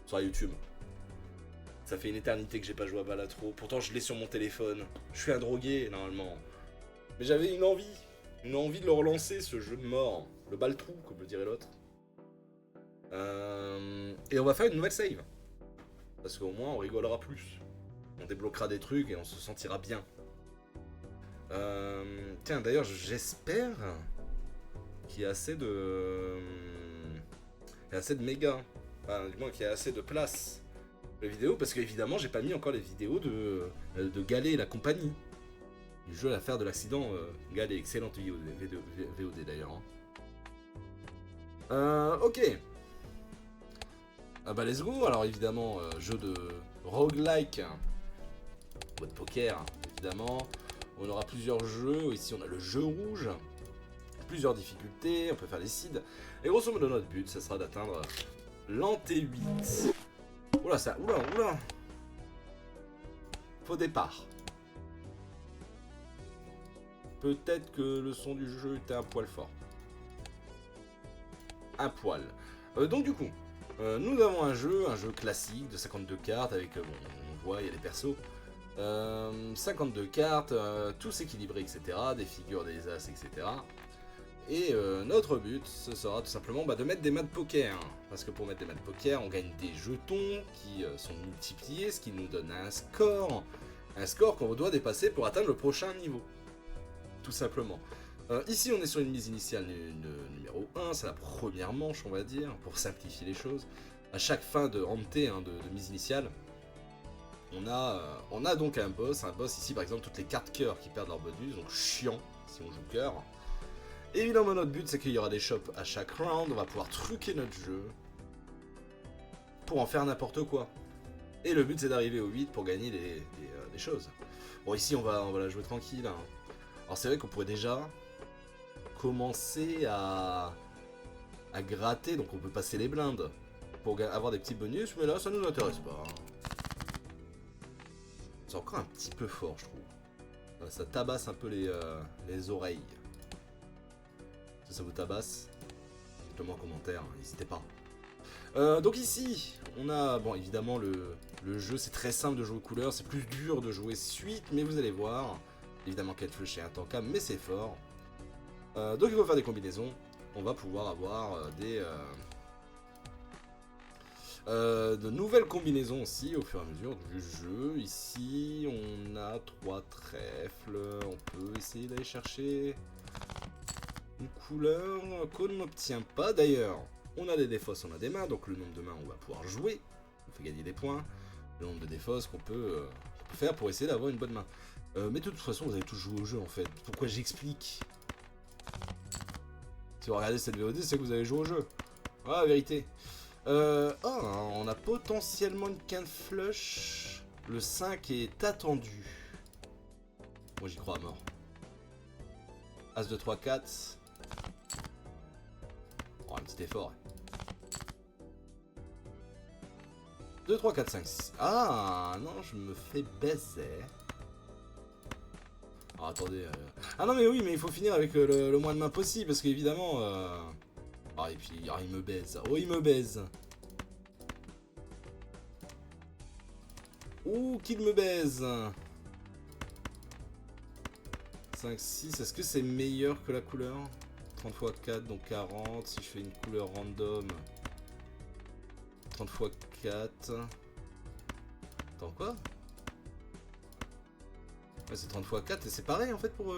sur YouTube. Ça fait une éternité que j'ai pas joué à Balatro. Pourtant, je l'ai sur mon téléphone. Je suis un drogué, normalement. Mais j'avais une envie. Une envie de le relancer, ce jeu de mort. Le Baltrou, comme le dirait l'autre. Et on va faire une nouvelle save. Parce qu'au moins, on rigolera plus. On débloquera des trucs et on se sentira bien. Tiens, d'ailleurs, j'espère qu'il y a assez de... Il y a assez de méga. Enfin, du moins qu'il y a assez de place. Les vidéos, parce qu'évidemment, j'ai pas mis encore les vidéos de Galet et la compagnie. Du jeu à l'affaire de l'accident Galet. Excellente VOD d'ailleurs. Ok. Ah bah let's go. Alors évidemment, jeu de roguelike. Mode poker, évidemment. On aura plusieurs jeux. Ici, on a le jeu rouge. Plusieurs difficultés. On peut faire des seeds. Et grosso modo, notre but, ça sera d'atteindre l'Ant8. Oula, ça. Oula. Faux départ. Peut-être que le son du jeu était un poil fort. Un poil. Donc du coup, nous avons un jeu classique de 52 cartes avec, bon, on voit, il y a des persos. 52 cartes, tous équilibrés, etc. Des figures, des as, etc. Et notre but, ce sera tout simplement de mettre des mains de poker. Parce que pour mettre des mains de poker, on gagne des jetons qui sont multipliés, ce qui nous donne un score. Un score qu'on doit dépasser pour atteindre le prochain niveau. Tout simplement. Ici, on est sur une mise initiale numéro 1, c'est la première manche, on va dire, pour simplifier les choses. À chaque fin de hante, de mise initiale, on a donc un boss ici, par exemple, toutes les cartes cœur qui perdent leur bonus, donc chiant si on joue cœur. Évidemment, notre but, c'est qu'il y aura des shops à chaque round, on va pouvoir truquer notre jeu pour en faire n'importe quoi. Et le but, c'est d'arriver au 8 pour gagner des choses. Bon, ici, on va la jouer tranquille. Hein. Alors, c'est vrai qu'on pourrait déjà commencer à gratter, donc on peut passer les blindes pour avoir des petits bonus, mais là, ça nous intéresse pas. C'est encore un petit peu fort, je trouve. Ça tabasse un peu les oreilles. Si ça vous tabasse, dites-le-moi en commentaire, n'hésitez pas. Donc ici, on a, bon évidemment le jeu, c'est très simple de jouer aux couleurs, c'est plus dur de jouer suite, mais vous allez voir, évidemment qu'elle flush est intankable, mais c'est fort. Donc il faut faire des combinaisons, on va pouvoir avoir de nouvelles combinaisons aussi au fur et à mesure du jeu. Ici, on a 3 trèfles, on peut essayer d'aller chercher une couleur qu'on n'obtient pas d'ailleurs. On a des défausses, on a des mains, donc le nombre de mains on va pouvoir jouer, on fait gagner des points. Le nombre de défausses qu'on peut faire pour essayer d'avoir une bonne main. Mais de toute façon vous avez tous joué au jeu en fait. Pourquoi j'explique? Si vous regardez cette VOD, c'est que vous avez joué au jeu. Ah, vérité. On a potentiellement une quinte flush. Le 5 est attendu. Moi j'y crois à mort. As 2, 3, 4. Oh, un petit effort. 2, 3, 4, 5, 6. Ah non, je me fais baiser. Alors attendez. Ah non mais oui, mais il faut finir avec le moins de mains possible, parce qu'évidemment... Ah et puis il me baise. Oh il me baise. Ouh qu'il me baise. 5, 6, est-ce que c'est meilleur que la couleur? 30 x 4, donc 40. Si je fais une couleur random... 30 x 4... Attends quoi? Ouais, c'est 30 x 4 et c'est pareil en fait pour...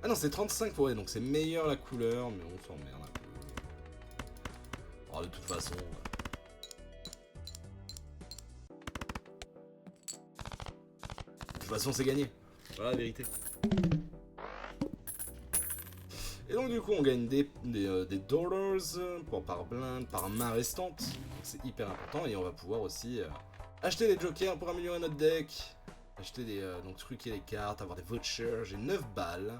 Ah non, c'est 35 pour... Ouais, donc c'est meilleur la couleur, mais on s'emmerde un peu. Oh, de toute façon... De toute façon, c'est gagné. Voilà la vérité. Et donc du coup, on gagne des dollars par blinde, par main restante. C'est hyper important et on va pouvoir aussi acheter des jokers pour améliorer notre deck. Acheter des... donc truquer les cartes, avoir des vouchers. J'ai 9 balles.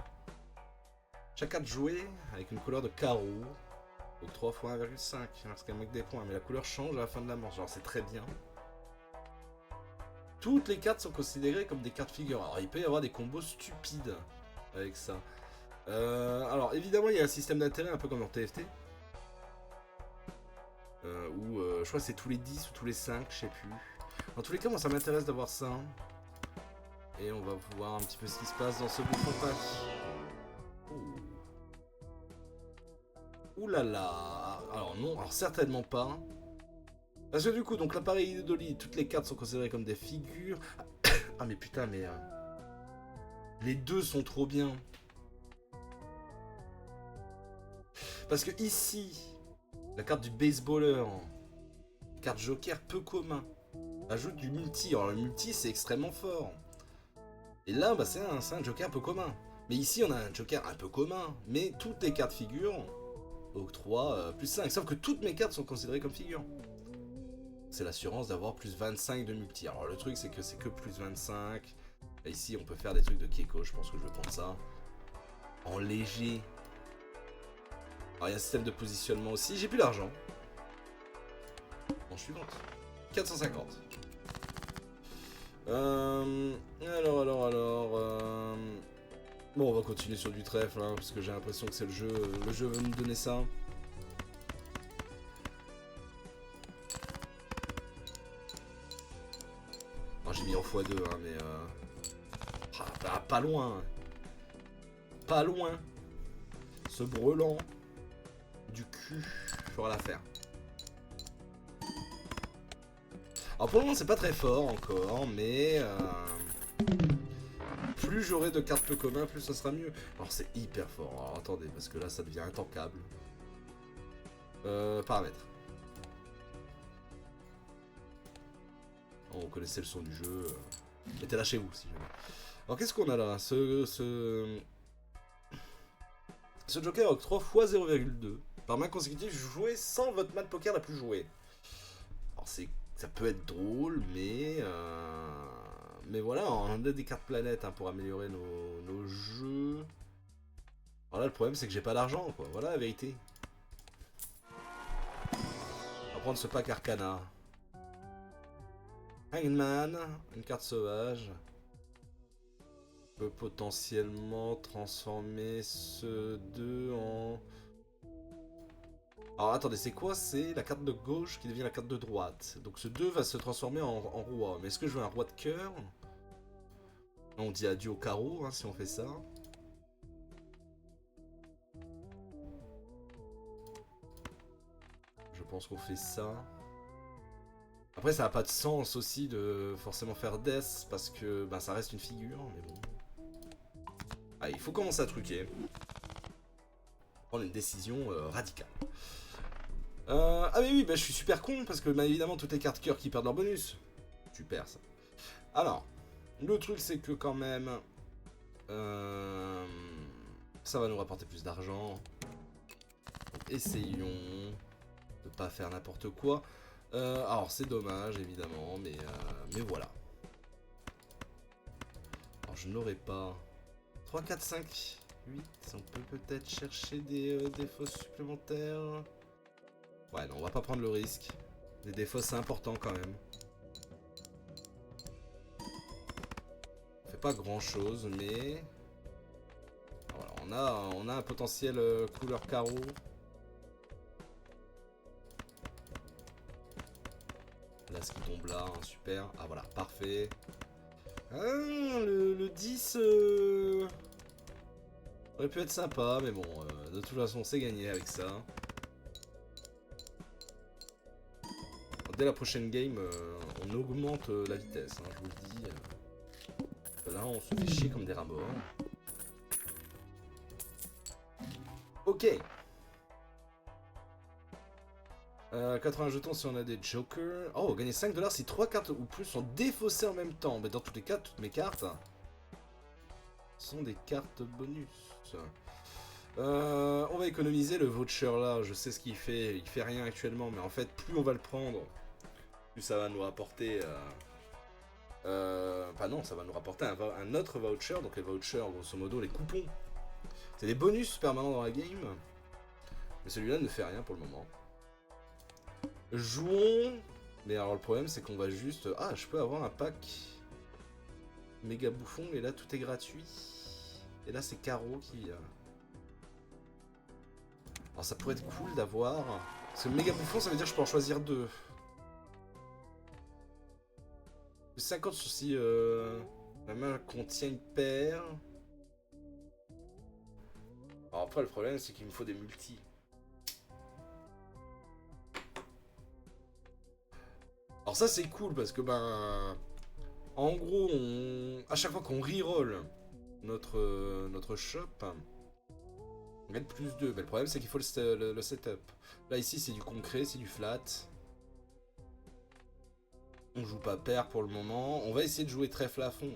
Chaque carte jouée avec une couleur de carreau. Donc 3 x 1,5. C'est quand même avec des points. Mais la couleur change à la fin de la manche. Genre c'est très bien. Toutes les cartes sont considérées comme des cartes figures. Alors il peut y avoir des combos stupides avec ça. Alors évidemment il y a un système d'intérêt un peu comme en TFT. Ou je crois que c'est tous les 10 ou tous les 5, je sais plus. Dans tous les cas, moi ça m'intéresse d'avoir ça. Et on va voir un petit peu ce qui se passe dans ce bouffon pack. Ouh là là. Alors non, alors certainement pas. Parce que du coup, donc l'appareil Idoli, toutes les cartes sont considérées comme des figures. Ah mais putain, mais... les deux sont trop bien. Parce que ici, la carte du baseballer, carte joker peu commun, ajoute du multi. Alors le multi c'est extrêmement fort. Et là, bah, c'est un joker un peu commun. Mais ici on a un joker un peu commun. Mais toutes les cartes figures octroient plus 5. Sauf que toutes mes cartes sont considérées comme figures. C'est l'assurance d'avoir plus 25 de multi. Alors le truc c'est que plus 25. Et ici on peut faire des trucs de Keiko, je pense que je vais prendre ça. En léger. Alors il y a un système de positionnement aussi, j'ai plus d'argent. En suivante. 450. Bon, on va continuer sur du trèfle, hein, parce que j'ai l'impression que c'est le jeu veut nous donner ça. Alors, j'ai mis en x2, hein, mais... pas loin. Pas loin. Ce brelan du cul fera l'affaire. Alors pour le moment c'est pas très fort encore, mais plus j'aurai de cartes peu communs, plus ça sera mieux. Alors c'est hyper fort, alors attendez, parce que là ça devient intankable. Paramètres. Oh, vous connaissez le son du jeu. Mettez là chez vous si jamais. Alors qu'est-ce qu'on a là? Ce joker octroie x 0,2. Par main consécutive, jouez sans votre main de poker la plus jouée. Alors ça peut être drôle, mais voilà, on a des cartes planètes hein, pour améliorer nos jeux. Alors là, le problème, c'est que j'ai pas d'argent, quoi. Voilà la vérité. On va prendre ce pack Arcana. Hangman, une carte sauvage. On peut potentiellement transformer ce 2 en... Alors attendez, c'est quoi? C'est la carte de gauche qui devient la carte de droite. Donc ce 2 va se transformer en roi. Mais est-ce que je veux un roi de cœur? On dit adieu au carreau hein, si on fait ça. Je pense qu'on fait ça. Après ça n'a pas de sens aussi de forcément faire Death parce que ben, ça reste une figure. Mais bon. Ah, il faut commencer à truquer. Prendre une décision radicale. Ah mais oui, bah, je suis super con parce que bah, évidemment toutes les cartes cœur qui perdent leur bonus. Super ça. Alors, le truc c'est que quand même, ça va nous rapporter plus d'argent. Essayons de pas faire n'importe quoi. Alors c'est dommage évidemment, mais voilà. Alors je n'aurai pas 3, 4, 5, 8. On peut peut-être chercher des défauts supplémentaires. Ouais, non, on va pas prendre le risque. Les défauts, c'est important quand même. On fait pas grand chose, mais... Voilà, on a un potentiel couleur carreau. Là, ce qui tombe là, hein, super. Ah voilà, parfait. Ah, le 10... aurait pu être sympa, mais bon, de toute façon, c'est gagné avec ça. Dès la prochaine game, on augmente la vitesse, hein, je vous le dis. Là, on se fait chier comme des rats morts. Ok. 80 jetons si on a des jokers. Oh, gagner 5 $ si 3 cartes ou plus sont défaussées en même temps. Mais dans tous les cas, toutes mes cartes sont des cartes bonus. On va économiser le voucher là. Je sais ce qu'il fait. Il fait rien actuellement, mais en fait, plus on va le prendre, plus ça va nous rapporter... Enfin non, ça va nous rapporter un autre voucher. Donc les vouchers, grosso modo, les coupons. C'est des bonus permanents dans la game. Mais celui-là ne fait rien pour le moment. Jouons. Mais alors le problème c'est qu'on va juste... Ah, je peux avoir un pack méga bouffon et là tout est gratuit. Et là c'est Caro qui... Alors ça pourrait être cool d'avoir Parce que méga bouffon, ça veut dire que je peux en choisir 2. 50 si la main contient une paire. Alors après, le problème, c'est qu'il me faut des multis. Alors ça, c'est cool parce que, ben... En gros, à chaque fois qu'on reroll notre shop, on gagne plus 2. Mais le problème, c'est qu'il faut le setup. Là, ici, c'est du concret, c'est du flat. On joue pas pair pour le moment. On va essayer de jouer trèfle à fond.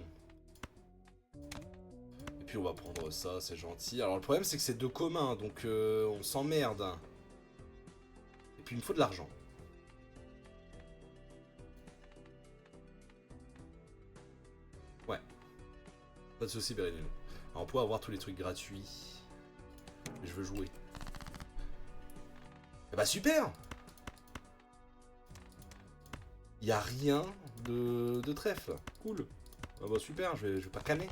Et puis, on va prendre ça, c'est gentil. Alors, le problème, c'est que c'est 2 communs, donc on s'emmerde. Et puis, il me faut de l'argent. Ouais. Pas de soucis, Bérénine. Alors, on pourrait avoir tous les trucs gratuits. Mais je veux jouer. Et bah, super! Il n'y a rien de trèfle. Cool. Ah bah super, je vais pas canner.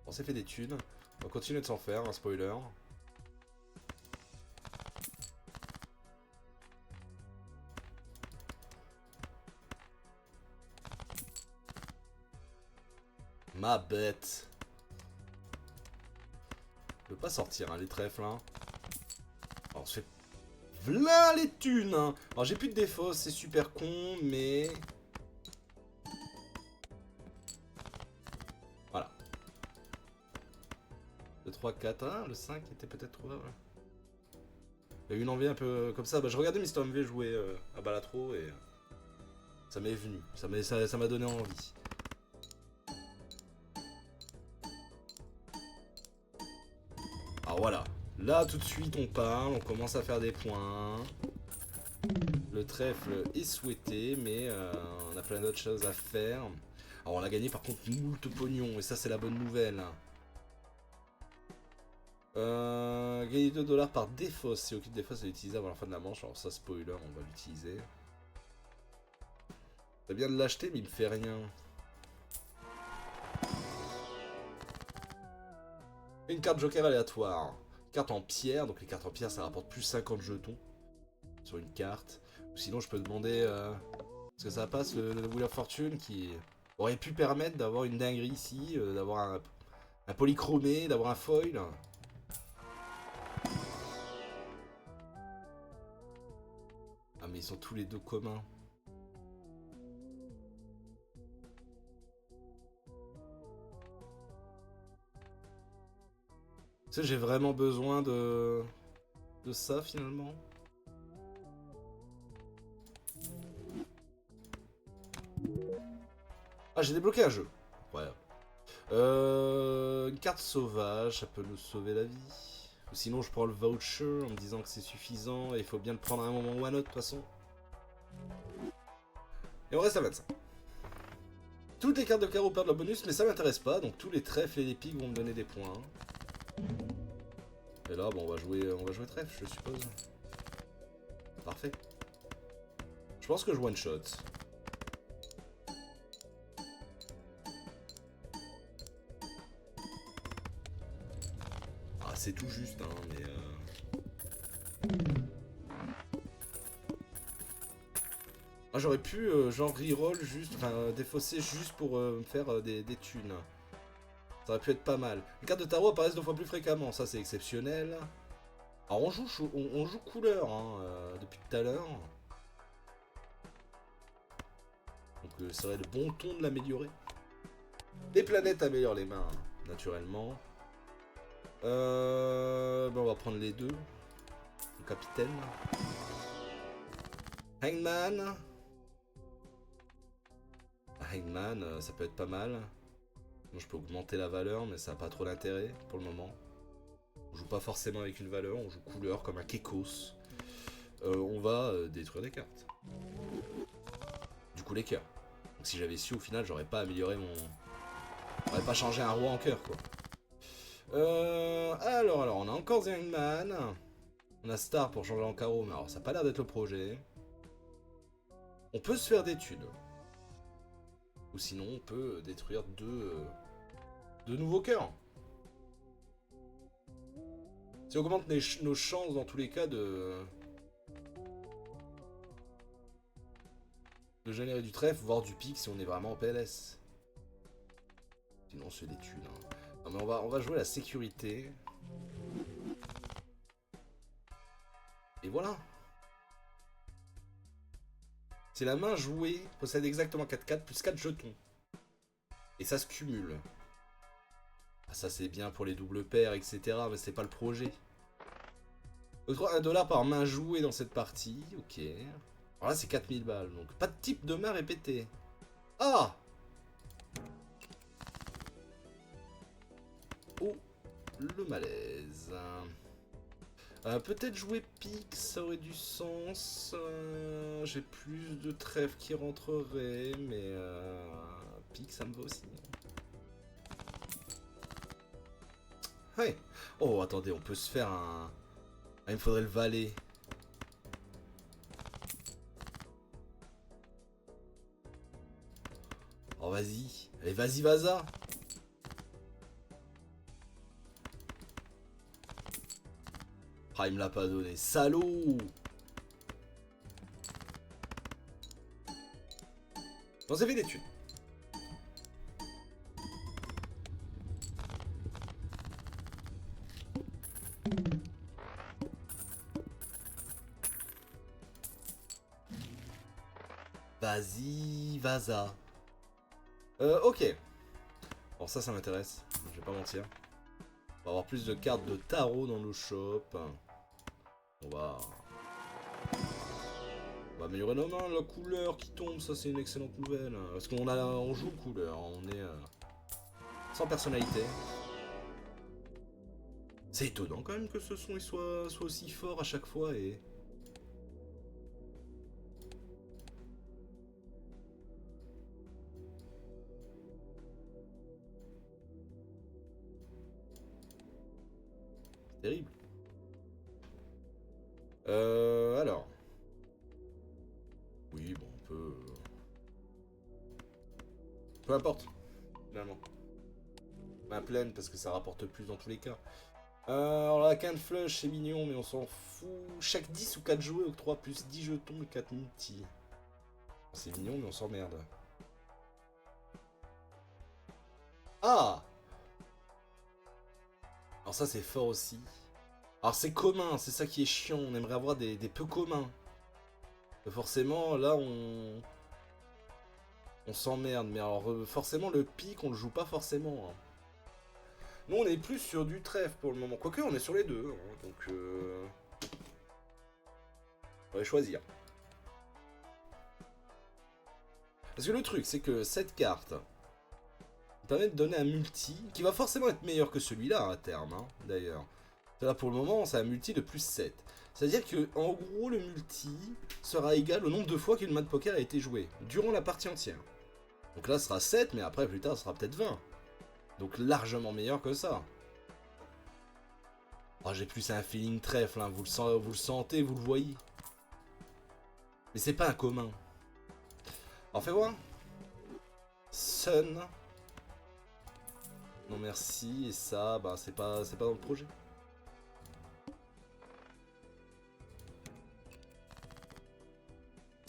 On s'est fait des thunes. On va continuer de s'en faire, un spoiler. Ma bête. Je peux pas sortir hein, les trèfles. Hein. Alors on se fait... V'là les thunes hein. Alors j'ai plus de défauts, c'est super con, mais... Voilà. Le 3, 4, 1, le 5 était peut-être trop... Ouais. Il y a eu une envie un peu comme ça. Bah, je regardais Mister MV jouer à Balatro et... Ça m'est venu. Ça m'a donné envie. Alors voilà. Là, tout de suite, on parle, on commence à faire des points. Le trèfle est souhaité, mais on a plein d'autres choses à faire. Alors, on a gagné par contre moult pognon, et ça, c'est la bonne nouvelle. Gagner 2 dollars par défausse. Si aucune défausse est utilisée avant la fin de la manche. Alors, ça, spoiler, on va l'utiliser. C'est bien de l'acheter, mais il me fait rien. Une carte joker aléatoire. Carte en pierre, donc les cartes en pierre ça rapporte plus 50 jetons sur une carte. Ou sinon je peux demander parce que ça passe le Wheel of Fortune qui aurait pu permettre d'avoir une dinguerie ici, d'avoir un polychromé, d'avoir un foil. Ah mais ils sont tous les deux communs. Tu sais j'ai vraiment besoin de ça finalement. Ah, j'ai débloqué un jeu. Voilà. Une carte sauvage, ça peut nous sauver la vie. Ou sinon, je prends le voucher en me disant que c'est suffisant et il faut bien le prendre à un moment ou à un autre, de toute façon. Et on reste à 25. Toutes les cartes de carreau perdent leur bonus, mais ça m'intéresse pas. Donc tous les trèfles et les piques vont me donner des points. Et là, bon, on va jouer trèfle, je suppose. Parfait. Je pense que je one shot. Ah, c'est tout juste, hein, mais... Ah, j'aurais pu, genre, reroll juste, enfin, défausser juste pour me faire des thunes. Ça aurait pu être pas mal. Les cartes de tarot apparaissent 2 fois plus fréquemment, ça c'est exceptionnel. Alors on joue couleur hein, depuis tout à l'heure. Donc ça serait le bon ton de l'améliorer. Les planètes améliorent les mains, naturellement. Ben on va prendre les deux. Le capitaine. Hangman. Hangman, ça peut être pas mal. Je peux augmenter la valeur, mais ça n'a pas trop d'intérêt pour le moment. On joue pas forcément avec une valeur, on joue couleur comme un Kekos. On va détruire des cartes. Du coup les cœurs. Donc si j'avais su au final, j'aurais pas amélioré mon... J'aurais pas changé un roi en cœur quoi. Alors, on a encore The Hangman. On a Star pour changer en carreau, mais alors ça n'a pas l'air d'être le projet. On peut se faire d'études. Ou sinon on peut détruire deux nouveaux cœurs. Ça augmente nos chances dans tous les cas de générer du trèfle, voire du pic si on est vraiment en PLS. Sinon on se fait des thunes. Hein. Non mais on va jouer la sécurité. Et voilà. C'est la main jouée, possède exactement 4 plus 4 jetons. Et ça se cumule. Ah, ça c'est bien pour les doubles paires, etc. Mais c'est pas le projet. Octroie 1 dollar par main jouée dans cette partie. Ok. Alors là c'est 4000 balles. Donc pas de type de main répété. Ah! Oh, le malaise. Peut-être jouer pique, ça aurait du sens. J'ai plus de trèfle qui rentrerait, mais pique, ça me va aussi. Ouais. Oh, attendez, on peut se faire un... Ah, il me faudrait le valet. Oh, vas-y. Allez, vas-y, Vaza. Ah, il me l'a pas donné. Salaud! On s'est fait des thunes. Vas-y, Vaza. Ok. Bon, ça m'intéresse. Je vais pas mentir. On va avoir plus de cartes de tarot dans nos shops. On va améliorer nos mains. La couleur qui tombe, ça c'est une excellente nouvelle. Parce on joue couleur, on est sans personnalité. C'est étonnant quand même que ce son il soit aussi fort à chaque fois et... C'est terrible. Alors... Oui, bon, on peut... Peu importe, finalement. Main pleine parce que ça rapporte plus dans tous les cas. Alors la quinte flush c'est mignon mais on s'en fout. Chaque 10 ou 4 jouets octroie plus 10 jetons et 4 multi. C'est mignon mais on s'emmerde. Ah! Alors ça c'est fort aussi. Alors c'est commun, c'est ça qui est chiant, on aimerait avoir des peu communs. Forcément là on s'emmerde, mais alors forcément le pic on le joue pas forcément. Hein. Nous on est plus sur du trèfle pour le moment, quoique on est sur les deux, hein, donc on va choisir. Parce que le truc c'est que cette carte permet de donner un multi qui va forcément être meilleur que celui-là à terme, hein, d'ailleurs. Là pour le moment, c'est un multi de plus 7. C'est-à-dire que en gros, le multi sera égal au nombre de fois qu'une main de poker a été jouée, durant la partie entière. Donc là, ce sera 7, mais après, plus tard, ce sera peut-être 20. Donc largement meilleur que ça. Oh, j'ai plus un feeling trèfle, hein. Vous le sentez, vous le voyez. Mais c'est pas un commun. Alors fais voir. Sun. Non merci, et ça, bah c'est pas dans le projet.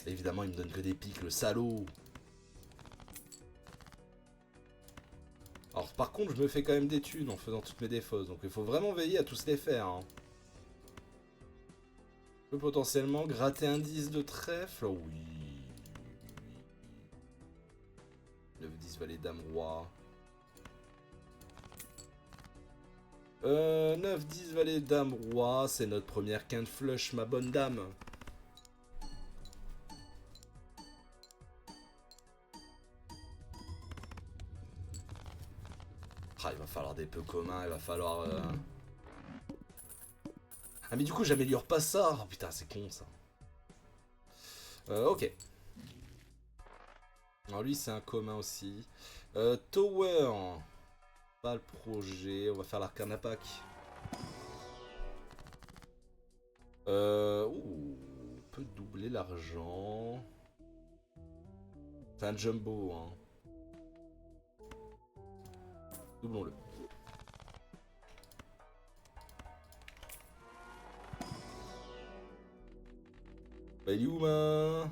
Évidemment, il me donne que des pics, le salaud. Alors par contre, je me fais quand même des thunes en faisant toutes mes défausses, donc il faut vraiment veiller à tous les faire. Hein. Je peux potentiellement gratter un 10 de trèfle. Oh, oui. 9, 10, valet, dame, roi. 9, 10, valet, dame, roi. C'est notre première quinte flush, ma bonne dame. Ah, il va falloir des peu communs, il va falloir... Ah mais du coup j'améliore pas ça. Oh putain c'est con ça. Ok. Alors lui c'est un commun aussi. Tower. Pas le projet. On va faire l'arcana pack. Ouh, on peut doubler l'argent. C'est un jumbo hein. Doublons-le. Bah, il est où ma...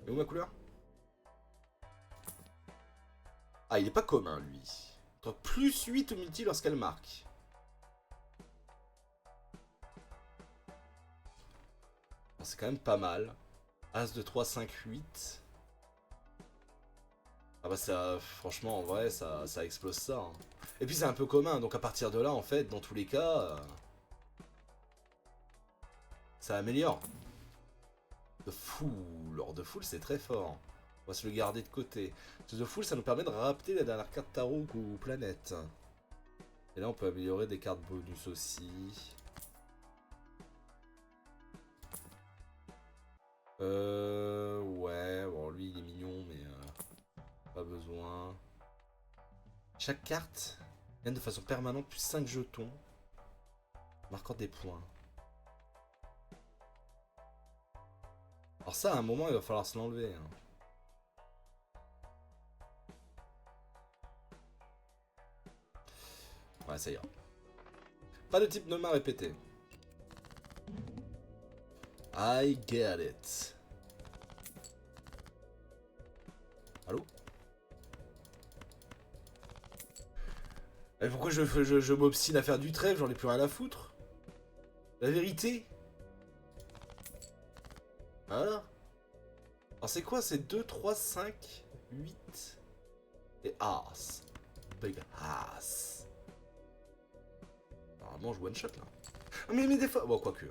Il est où ma couleur? Ah, il est pas commun, lui. Donc, plus 8 au multi lorsqu'elle marque. C'est quand même pas mal. As de 3, 5, 8. Ah bah ça, franchement, en vrai, ça explose ça. Hein. Et puis c'est un peu commun, donc à partir de là, en fait, dans tous les cas, ça améliore. The Fool. Alors, The Fool, c'est très fort. On va se le garder de côté. The Fool, ça nous permet de rapter la dernière carte tarot ou planète. Et là, on peut améliorer des cartes bonus aussi. Ouais, bon, lui, il est mignon, mais pas besoin. Chaque carte gagne de façon permanente plus 5 jetons, marquant des points. Alors ça, à un moment, il va falloir se l'enlever. Hein. Ouais, ça ira. Pas de type Noma répété. I get it. Allô? Et pourquoi je m'obstine à faire du trèfle? J'en ai plus rien à foutre. La vérité. Voilà. Alors c'est quoi? C'est 2, 3, 5, 8 et As. Big As. Normalement je one shot là. Ah mais des fois... Bon quoique.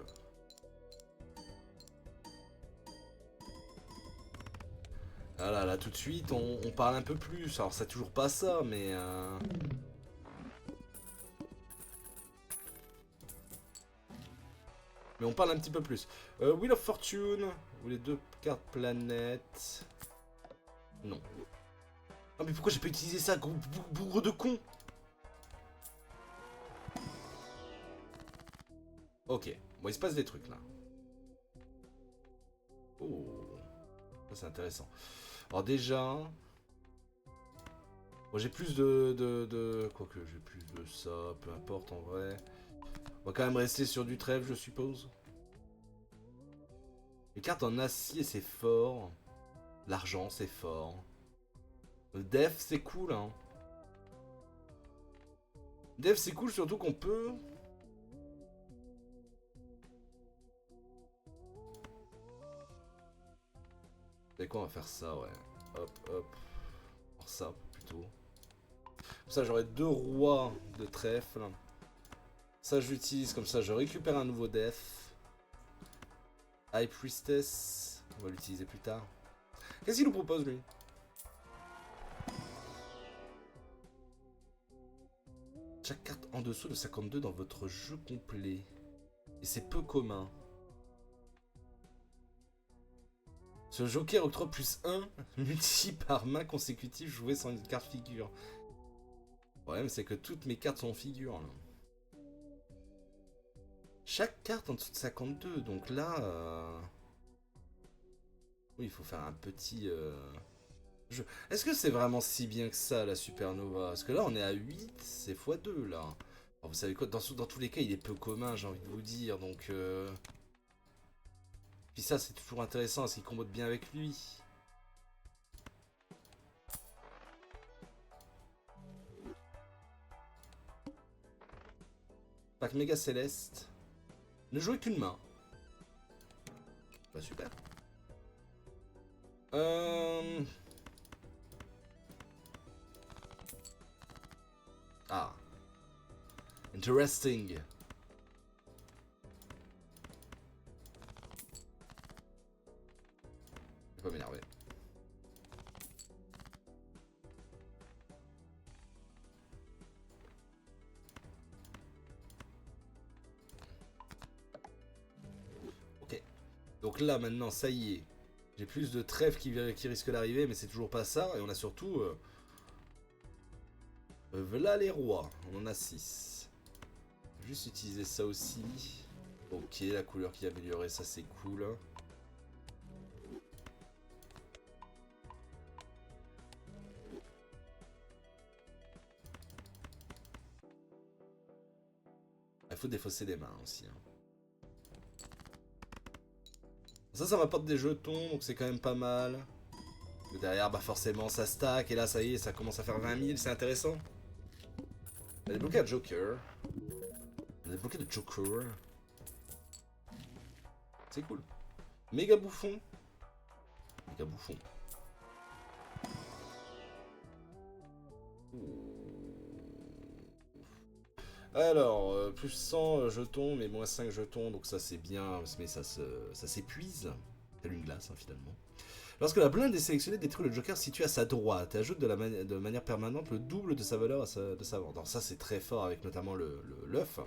Voilà, là tout de suite on parle un peu plus. Alors c'est toujours pas ça mais... Mais on parle un petit peu plus. Wheel of Fortune. Vous les deux cartes planètes. Non. Ah mais pourquoi j'ai pas utilisé ça, gros bourre de con? Ok. Bon, il se passe des trucs là. Oh. Ça c'est intéressant. Alors déjà... Bon, j'ai plus de... Quoique, j'ai plus de ça, peu importe en vrai. On va quand même rester sur du trèfle, je suppose. Les cartes en acier, c'est fort. L'argent, c'est fort. Le def, c'est cool, hein. Def, c'est cool, surtout qu'on peut... C'est quoi, on va faire ça, ouais. Hop, hop. Alors ça, plutôt. Comme ça, j'aurai 2 rois de trèfle. Ça, j'utilise, comme ça, je récupère un nouveau def. High Priestess. On va l'utiliser plus tard. Qu'est-ce qu'il nous propose, lui? Chaque carte en dessous de 52 dans votre jeu complet. Et c'est peu commun. Ce joker octroie plus 1 multi par main consécutive joué sans une carte figure. Le problème, c'est que toutes mes cartes sont en figure. Là. Chaque carte en dessous de 52, donc là... Oui, il faut faire un petit... Est-ce que c'est vraiment si bien que ça, la supernova? Parce que là, on est à 8, c'est x2, là. Alors, vous savez quoi, dans tous les cas, il est peu commun, j'ai envie de vous dire, donc... Puis ça, c'est toujours intéressant, parce qu'il combote bien avec lui. Pack méga céleste. Ne jouez qu'une main. Bah super. Ah. Interesting. Je vais pas m'énerver. Ok. Donc là, maintenant, ça y est. J'ai plus de trèfle qui risque d'arriver, mais c'est toujours pas ça. Et on a surtout... voilà les rois. On en a 6. Juste utiliser ça aussi. Ok, la couleur qui est améliorée, ça c'est cool. faut défausser des mains aussi. Hein. Ça m'apporte des jetons, donc c'est quand même pas mal. Derrière, bah forcément, ça stack, et là, ça y est, ça commence à faire 20 000, c'est intéressant. On a débloqué un Joker. On a débloqué le Joker. C'est cool. Méga bouffon. Méga bouffon. Alors, plus 100 jetons, mais moins 5 jetons, donc ça c'est bien, mais ça s'épuise. Tel une glace, hein, finalement. Lorsque la blinde est sélectionnée, détruit le Joker situé à sa droite et ajoute de manière permanente le double de sa valeur de sa vente. Alors ça c'est très fort avec notamment l'œuf.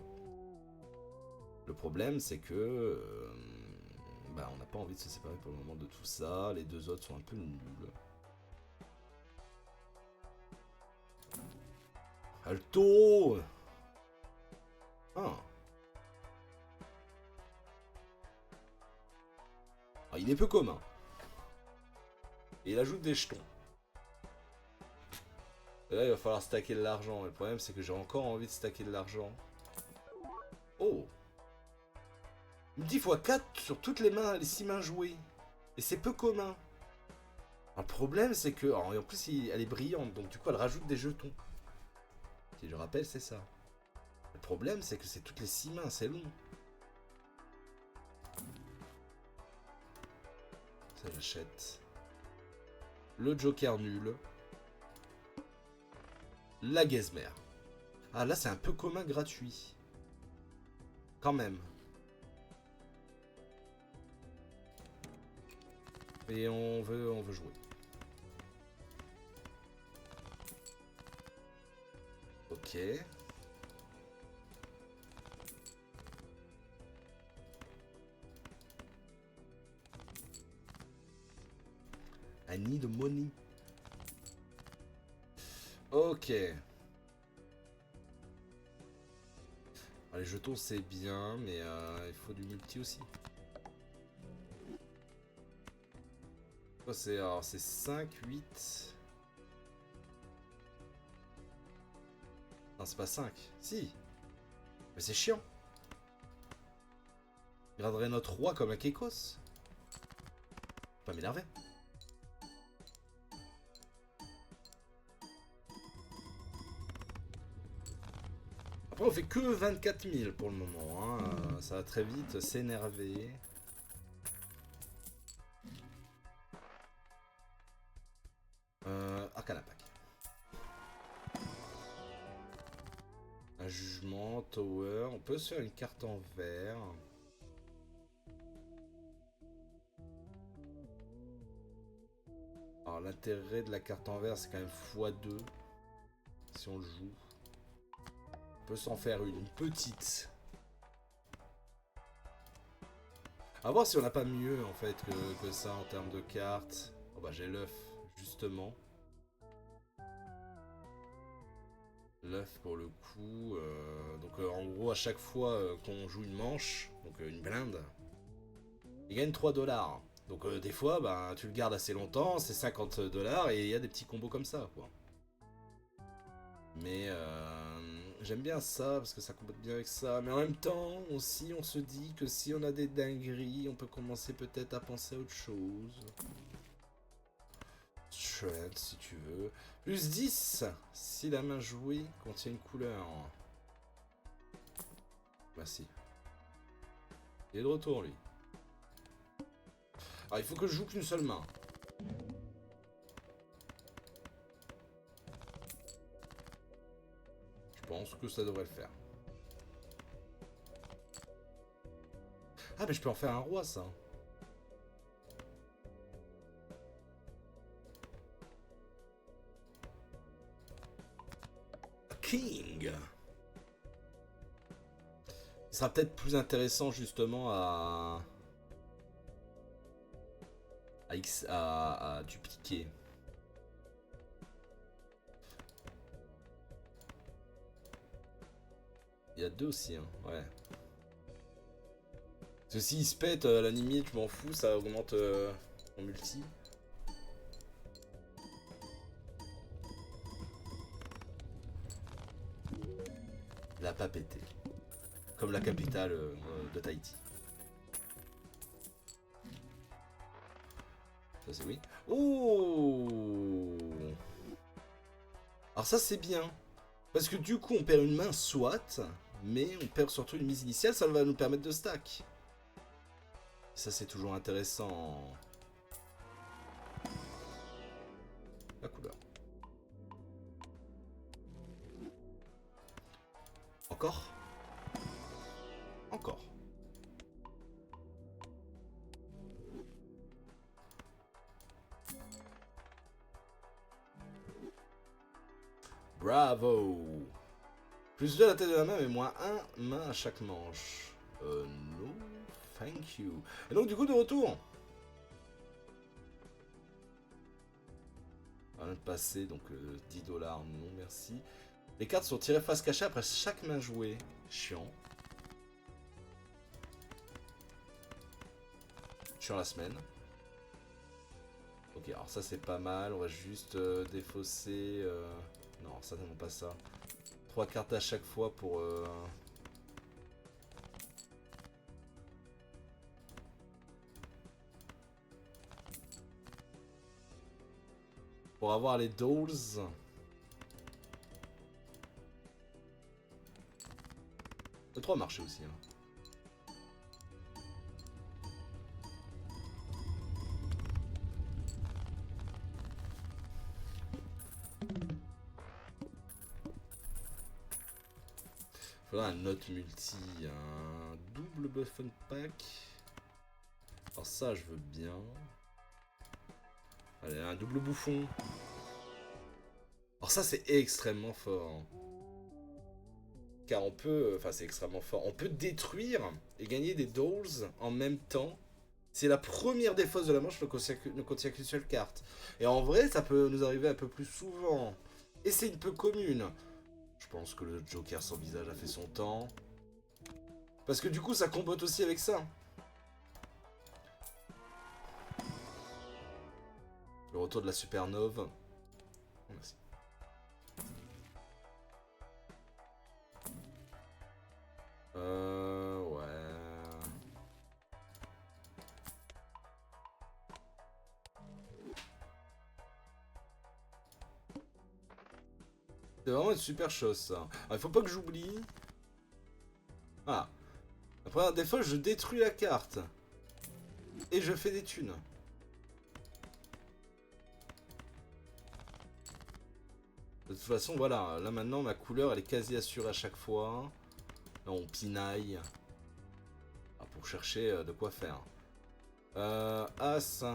Le problème c'est que bah, on n'a pas envie de se séparer pour le moment de tout ça. Les deux autres sont un peu nuls. Alto. Ah. Ah, il est peu commun. Et il ajoute des jetons. Et là, il va falloir stacker de l'argent. Le problème, c'est que j'ai encore envie de stacker de l'argent. Oh 10 x 4 sur toutes les mains, les 6 mains jouées. Et c'est peu commun. Alors, le problème, c'est que... Alors, en plus, elle est brillante, donc du coup, elle rajoute des jetons. Si je rappelle, c'est ça. Le problème, c'est que c'est toutes les 6 mains, c'est long. Ça, j'achète. Le Joker nul. La Gazmer. Ah, là, c'est un peu commun gratuit. Quand même. Et on veut jouer. Ok. I need money. Ok. Alors, les jetons c'est bien, mais il faut du multi aussi. C'est 5, 8. Non, c'est pas 5. Si. Mais c'est chiant. Il garderait notre roi comme un Kekos. Pas m'énerver. Après, on fait que 24 000 pour le moment. Hein. Ça va très vite s'énerver. Arcanapac. Un jugement, tower. On peut se faire une carte en vert. Alors l'intérêt de la carte en vert, c'est quand même x2. Si on le joue. On peut s'en faire une petite. A voir si on n'a pas mieux en fait que ça en termes de cartes. Oh bah j'ai l'œuf, justement. L'œuf pour le coup. Donc en gros à chaque fois qu'on joue une manche, donc une blinde, il gagne 3 $. Donc des fois bah, tu le gardes assez longtemps, c'est 50 $ et il y a des petits combos comme ça quoi. Mais j'aime bien ça parce que ça combat bien avec ça. Mais en même temps aussi on se dit que si on a des dingueries, on peut commencer peut-être à penser à autre chose. Shred si tu veux. Plus 10 si la main jouée contient une couleur. Bah si. Il est de retour lui. Alors il faut que je joue qu'une seule main. Je pense que ça devrait le faire. Ah mais je peux en faire un roi ça. King. Il sera peut-être plus intéressant justement à dupliquer. Il y a deux aussi, hein. Ouais. Parce que s'il se pète, à la limite, je m'en fous, ça augmente mon multi. Il a pas pété. Comme la capitale de Tahiti. Ça c'est oui. Oh. Alors ça c'est bien. Parce que du coup on perd une main soit, mais on perd surtout une mise initiale, ça va nous permettre de stack. Ça c'est toujours intéressant. La couleur. Encore. Encore. Bravo. Plus 2 à la tête de la main, mais moins 1 main à chaque manche. No, thank you. Et donc du coup de retour. On vient de passer, donc 10 $, non merci. Les cartes sont tirées face cachée après chaque main jouée. Chiant. Chiant la semaine. Ok, alors ça c'est pas mal. On va juste défausser... Non, certainement pas ça. 3 cartes à chaque fois pour... Pour avoir les dolls. Le 3 marché aussi. Hein. Faudra un note multi, un double Buffon Pack. Alors ça je veux bien. Allez, un double bouffon. Alors ça c'est extrêmement fort. Car on peut, enfin c'est extrêmement fort, on peut détruire et gagner des dolls en même temps. C'est la première défausse de la manche ne contient qu'une seule carte. Et en vrai ça peut nous arriver un peu plus souvent. Et c'est une peu commune. Je pense que le Joker sans visage a fait son temps. Parce que du coup ça combote aussi avec ça. Le retour de la supernova. Oh, merci. Ouais. C'est vraiment une super chose ça. Alors, il faut pas que j'oublie. Ah. La première des fois je détruis la carte. Et je fais des thunes. De toute façon, voilà, là maintenant ma couleur elle est quasi assurée à chaque fois. Là on pinaille. Ah, pour chercher de quoi faire. As.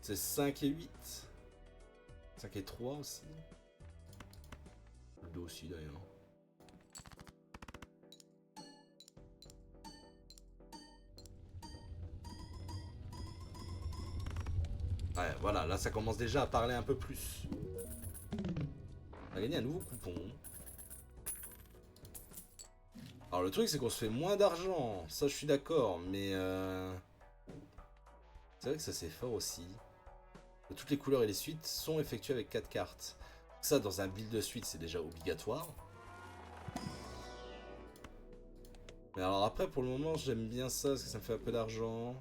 C'est 5 et 8. 5 et 3 aussi. Le 2 aussi d'ailleurs. Ouais, voilà, là ça commence déjà à parler un peu plus. On a gagné un nouveau coupon. Alors le truc c'est qu'on se fait moins d'argent, ça je suis d'accord, mais c'est vrai que ça c'est fort aussi. Toutes les couleurs et les suites sont effectuées avec 4 cartes. Ça dans un build de suite c'est déjà obligatoire. Mais alors après pour le moment j'aime bien ça parce que ça me fait un peu d'argent.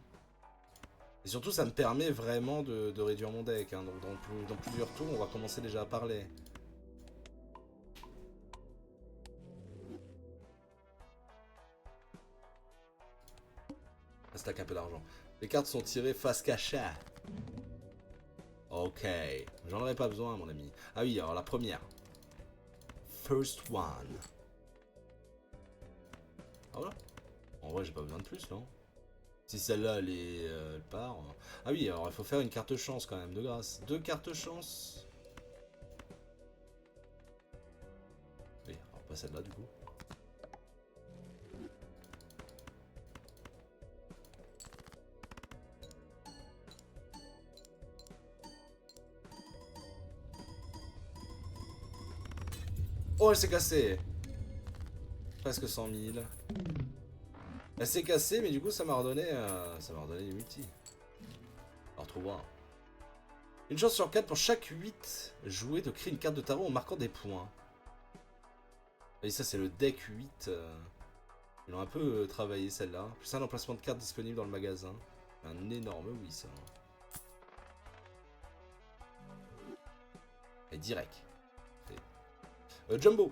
Et surtout ça me permet vraiment de réduire mon deck. Hein. Donc dans plusieurs tours on va commencer déjà à parler. Ça stack un peu d'argent. Les cartes sont tirées face cachée. Ok. J'en aurais pas besoin mon ami. Ah oui, alors la première. First one. Ah voilà. En vrai j'ai pas besoin de plus non. Si celle-là elle part. Ah oui, alors il faut faire une carte chance quand même, de grâce. 2 cartes chance. Oui, alors pas celle-là du coup. Oh, elle s'est cassée. Presque 100 000. Elle s'est cassée, mais du coup ça m'a redonné des multi. Alors trop voir. Une chance sur 4 pour chaque 8 joués de créer une carte de tarot en marquant des points. Et ça, c'est le deck 8. Ils ont un peu travaillé celle-là. Plus un emplacement de cartes disponible dans le magasin. Un énorme oui, ça. Et direct. Jumbo.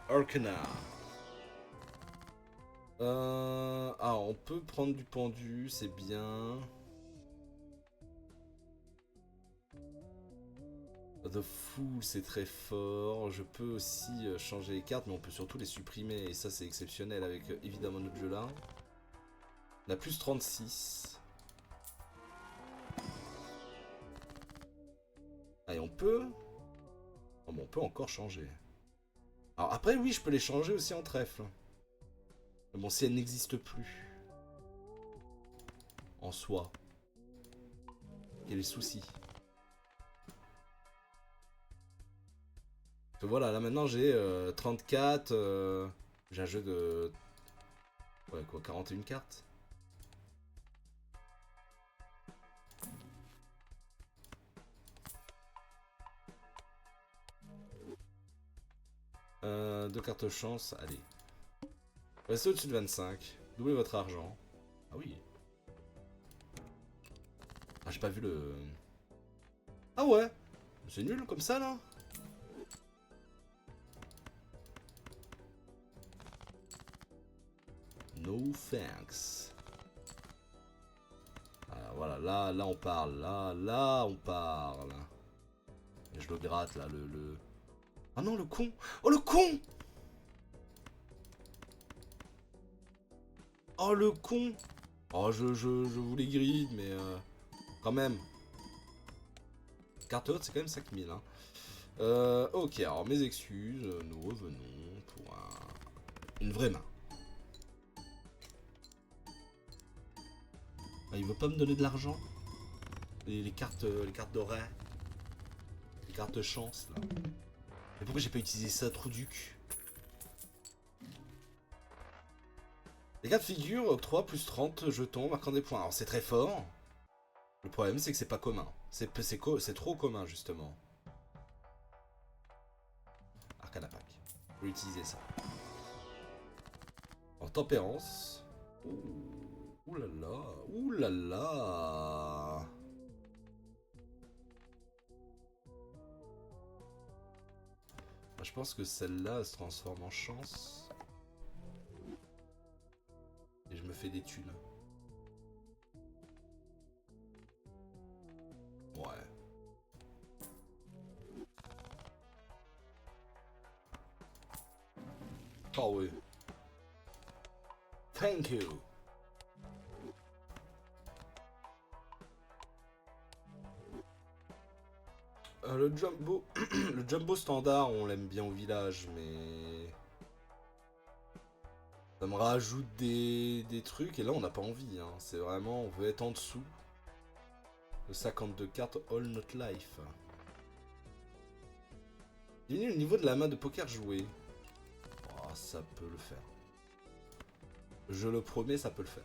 Arcana. Ah, on peut prendre du pendu, c'est bien. The Fool, c'est très fort. Je peux aussi changer les cartes, mais on peut surtout les supprimer. Et ça, c'est exceptionnel avec évidemment notre jeu là. On a plus 36. Ah, et on peut... Oh, bon, on peut encore changer. Alors après, oui, je peux les changer aussi en trèfle. Mais bon, si elles n'existent plus. En soi. Quel est le souci? Donc voilà, là maintenant j'ai 34. J'ai un jeu de... Ouais, quoi, 41 cartes. Deux cartes chance, allez. Restez au-dessus de 25. Doublez votre argent. Ah oui. Ah, j'ai pas vu le... Ah ouais. C'est nul comme ça, là. No thanks. Ah, voilà, là on parle. Là on parle. Et je le gratte, là, le... Ah non, le con. Oh, le con. Oh, le con. Oh, je voulais grid, mais... quand même. Carte haute, c'est quand même 5000. Hein. Ok, alors mes excuses. Nous revenons pour une vraie main. Ah, il veut pas me donner de l'argent. Les cartes d'horaire. Les cartes chance, là. Mais pourquoi j'ai pas utilisé ça, trou duc? Les cartes figures octroient plus 30 jetons marquant des points. Alors c'est très fort. Le problème c'est que c'est pas commun. C'est trop commun justement. Arcana Pack. Je vais utiliser ça. En tempérance. Ouh là là. Ouh là là. Je pense que celle-là se transforme en chance. Et je me fais des thunes. Ouais. Oh oui. Thank you. Le jumbo... le jumbo standard, on l'aime bien au village, mais... ça me rajoute des trucs, et là on n'a pas envie. Hein. C'est vraiment, on veut être en dessous. De 52 cartes All Not Life. Diminue le niveau de la main de poker jouée. Oh, ça peut le faire. Je le promets, ça peut le faire.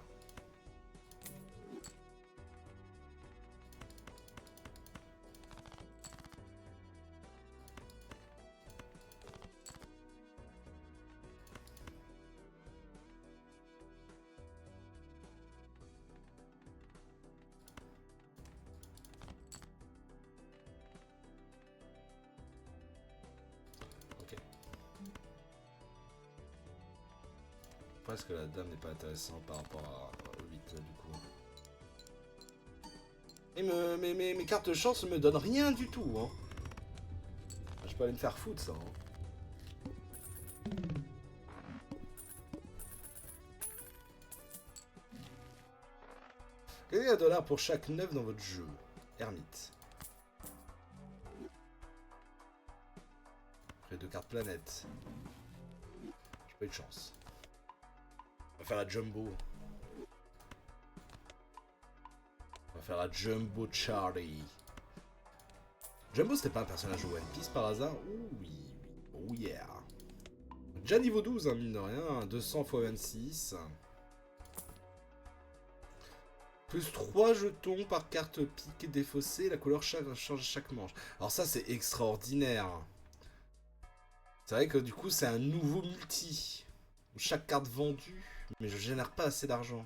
Est-ce que la dame n'est pas intéressante par rapport au 8 du coup. Et mes cartes de chance ne me donnent rien du tout. Hein. Je peux aller me faire foutre ça. Hein. Gagnez $1 pour chaque 9 dans votre jeu. Hermite. Après 2 cartes planète. J'ai pas eu de chance. On va faire la Jumbo. On va faire la Jumbo Charlie. Jumbo, c'était pas un personnage de One Piece par hasard? Oh oui, oh yeah. Déjà niveau 12, hein, mine de rien. 200 x 26. Plus 3 jetons par carte pique défaussée. La couleur change chaque manche. Alors ça, c'est extraordinaire. C'est vrai que du coup, c'est un nouveau multi. Chaque carte vendue, mais je génère pas assez d'argent.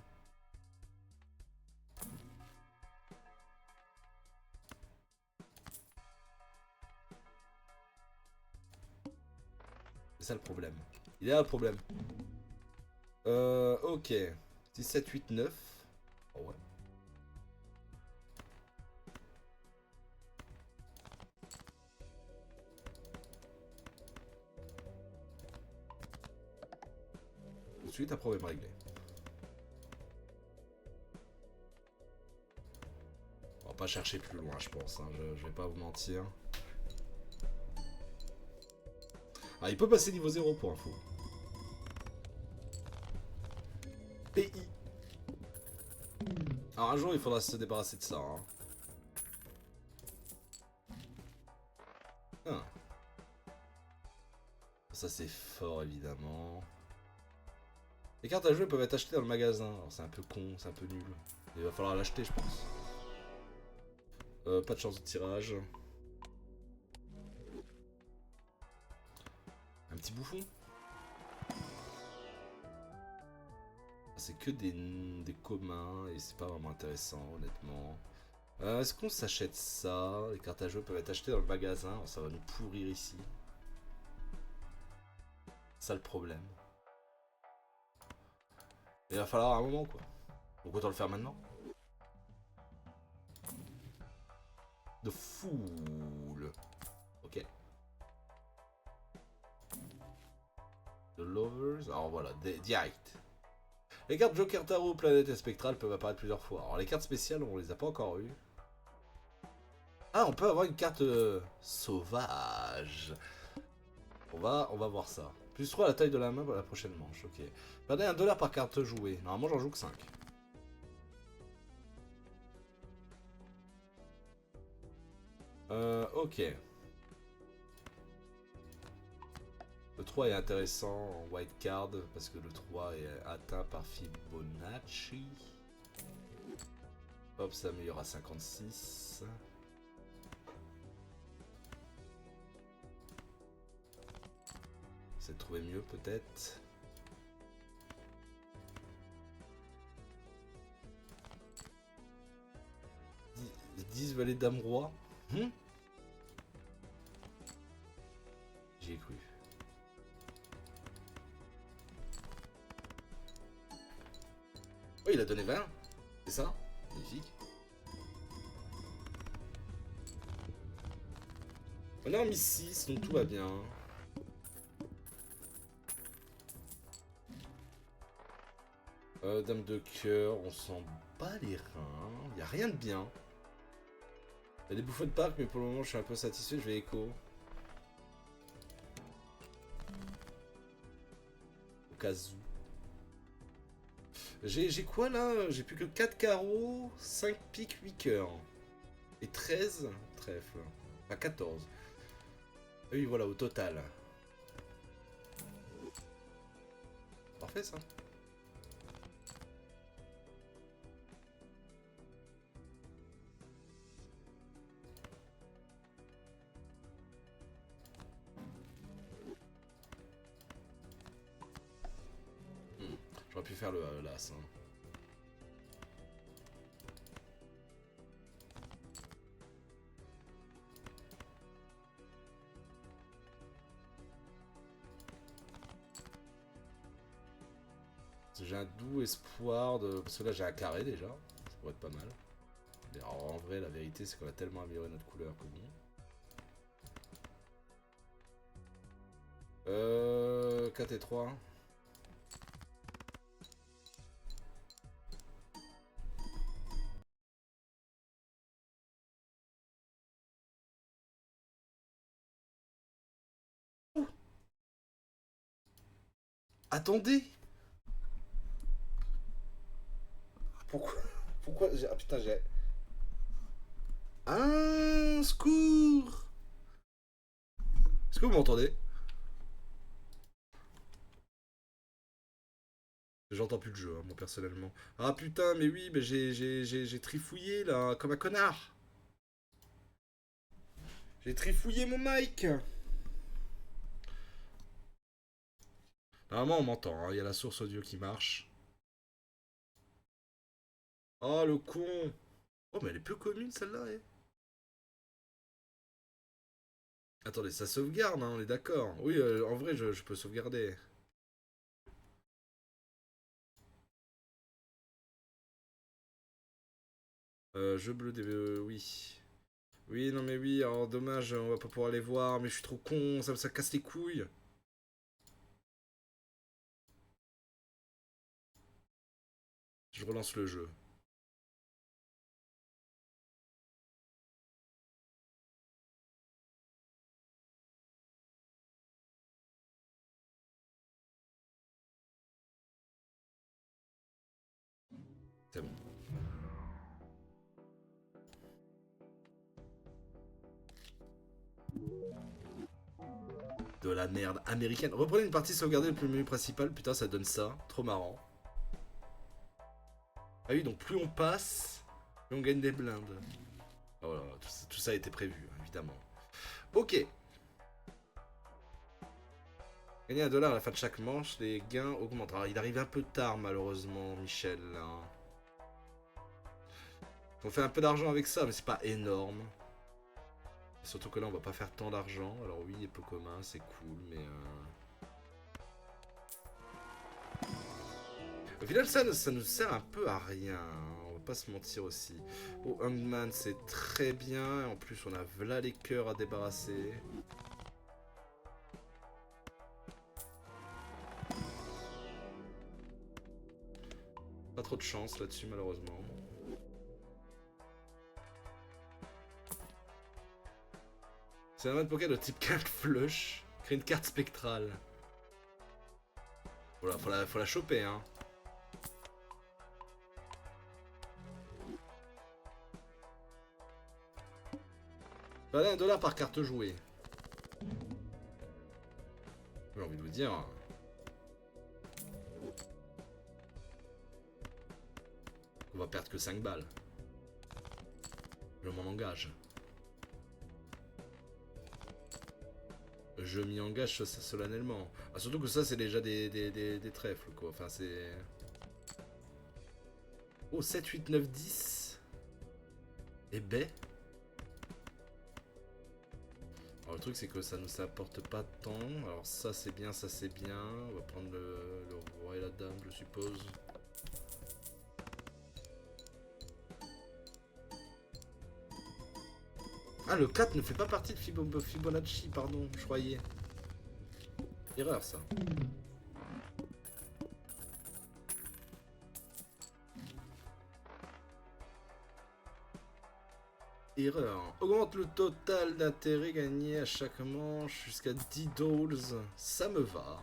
C'est ça le problème. Il est là le problème. Ok. 6, 7, 8, 9. Oh ouais. Tout de suite, un problème réglé. On va pas chercher plus loin, je pense. Hein. Je vais pas vous mentir. Ah, il peut passer niveau 0 pour info. PI. Alors un jour, il faudra se débarrasser de ça. Hein. Ah. Ça, c'est fort, évidemment. Les cartes à jouer peuvent être achetées dans le magasin. Alors c'est un peu con, c'est un peu nul. Il va falloir l'acheter, je pense. Pas de chance de tirage. Un petit bouffon. C'est que des communs et c'est pas vraiment intéressant, honnêtement. Est-ce qu'on s'achète ça? Les cartes à jouer peuvent être achetées dans le magasin. Alors, ça va nous pourrir ici. C'est ça le problème. Il va falloir un moment, quoi. Donc autant le faire maintenant. De foule. Ok. The Lovers. Alors voilà, direct. Les cartes Joker Tarot, Planète et Spectral peuvent apparaître plusieurs fois. Alors les cartes spéciales, on les a pas encore eues. Ah, on peut avoir une carte sauvage. On va voir ça. Plus 3 à la taille de la main pour la prochaine manche. Ok. Perdez $1 par carte jouée. Normalement, j'en joue que 5. Ok. Le 3 est intéressant en white card parce que le 3 est atteint par Fibonacci. Hop, ça améliore à 56. C'est de trouver mieux peut-être. 10 valets dame roi. J'y ai cru. Oh, il a donné 20. C'est ça? Magnifique. On a en mis 6, donc tout va bien. Dame de cœur, on s'en bat les reins. Il a rien de bien. Il y a des bouffons de parc, mais pour le moment, je suis un peu satisfait. Je vais écho. Au cas où. J'ai quoi là? J'ai plus que 4 carreaux, 5 piques, 8 cœurs. Et 13 trèfles. Enfin 14. Oui, voilà, au total. Parfait ça. J'aurais pu faire le l'as. Hein. J'ai un doux espoir de... Parce que là j'ai un carré déjà. Ça pourrait être pas mal. Mais alors, en vrai la vérité c'est qu'on a tellement amélioré notre couleur que bon. 4 et 3. Attendez. Pourquoi? Pourquoi ah putain j'ai... Un secours. Est-ce que vous m'entendez? J'entends plus le jeu, hein, moi personnellement. Ah putain, mais oui, mais j'ai trifouillé là, comme un connard. J'ai trifouillé mon mic. Normalement, on m'entend, hein. Il y a la source audio qui marche. Oh, le con! Oh, mais elle est peu commune, celle-là, eh. Attendez, ça sauvegarde, hein, on est d'accord. Oui, en vrai, je peux sauvegarder. Jeu bleu, oui. Oui, non mais oui, alors dommage, on va pas pouvoir les voir, mais je suis trop con, ça casse les couilles. Je relance le jeu. C'est bon. De la merde américaine. Reprenez une partie sauvegardée depuis le menu principal, putain ça donne ça, trop marrant. Ah oui, donc plus on passe, plus on gagne des blindes. Oh là là, tout ça a été prévu, évidemment. Ok. Gagner $1 à la fin de chaque manche, les gains augmentent. Alors, il arrive un peu tard, malheureusement, Michel. Là. On fait un peu d'argent avec ça, mais c'est pas énorme. Surtout que là, on va pas faire tant d'argent. Alors oui, les peu communs, c'est cool, mais... Au final, ça nous sert un peu à rien. On va pas se mentir aussi. Oh, Hungman, c'est très bien. En plus, on a v'là les cœurs à débarrasser. Pas trop de chance là-dessus, malheureusement. C'est un mode poker de type carte flush. Crée une carte spectrale. Voilà, faut la choper, hein. Voilà, $1 par carte jouée. J'ai envie de vous dire. On va perdre que 5 balles. Je m'en engage. Je m'y engage solennellement. Ah, surtout que ça, c'est déjà des trèfles, quoi. Enfin, c'est... Oh, 7, 8, 9, 10. Et ben. Alors, le truc, c'est que ça nous apporte pas tant. Alors, ça, c'est bien, ça, c'est bien. On va prendre le roi et la dame, je suppose. Ah, le 4 ne fait pas partie de Fibonacci, pardon, je croyais. Erreur, ça. Erreur. Augmente le total d'intérêt gagné à chaque manche jusqu'à 10 dollars. Ça me va.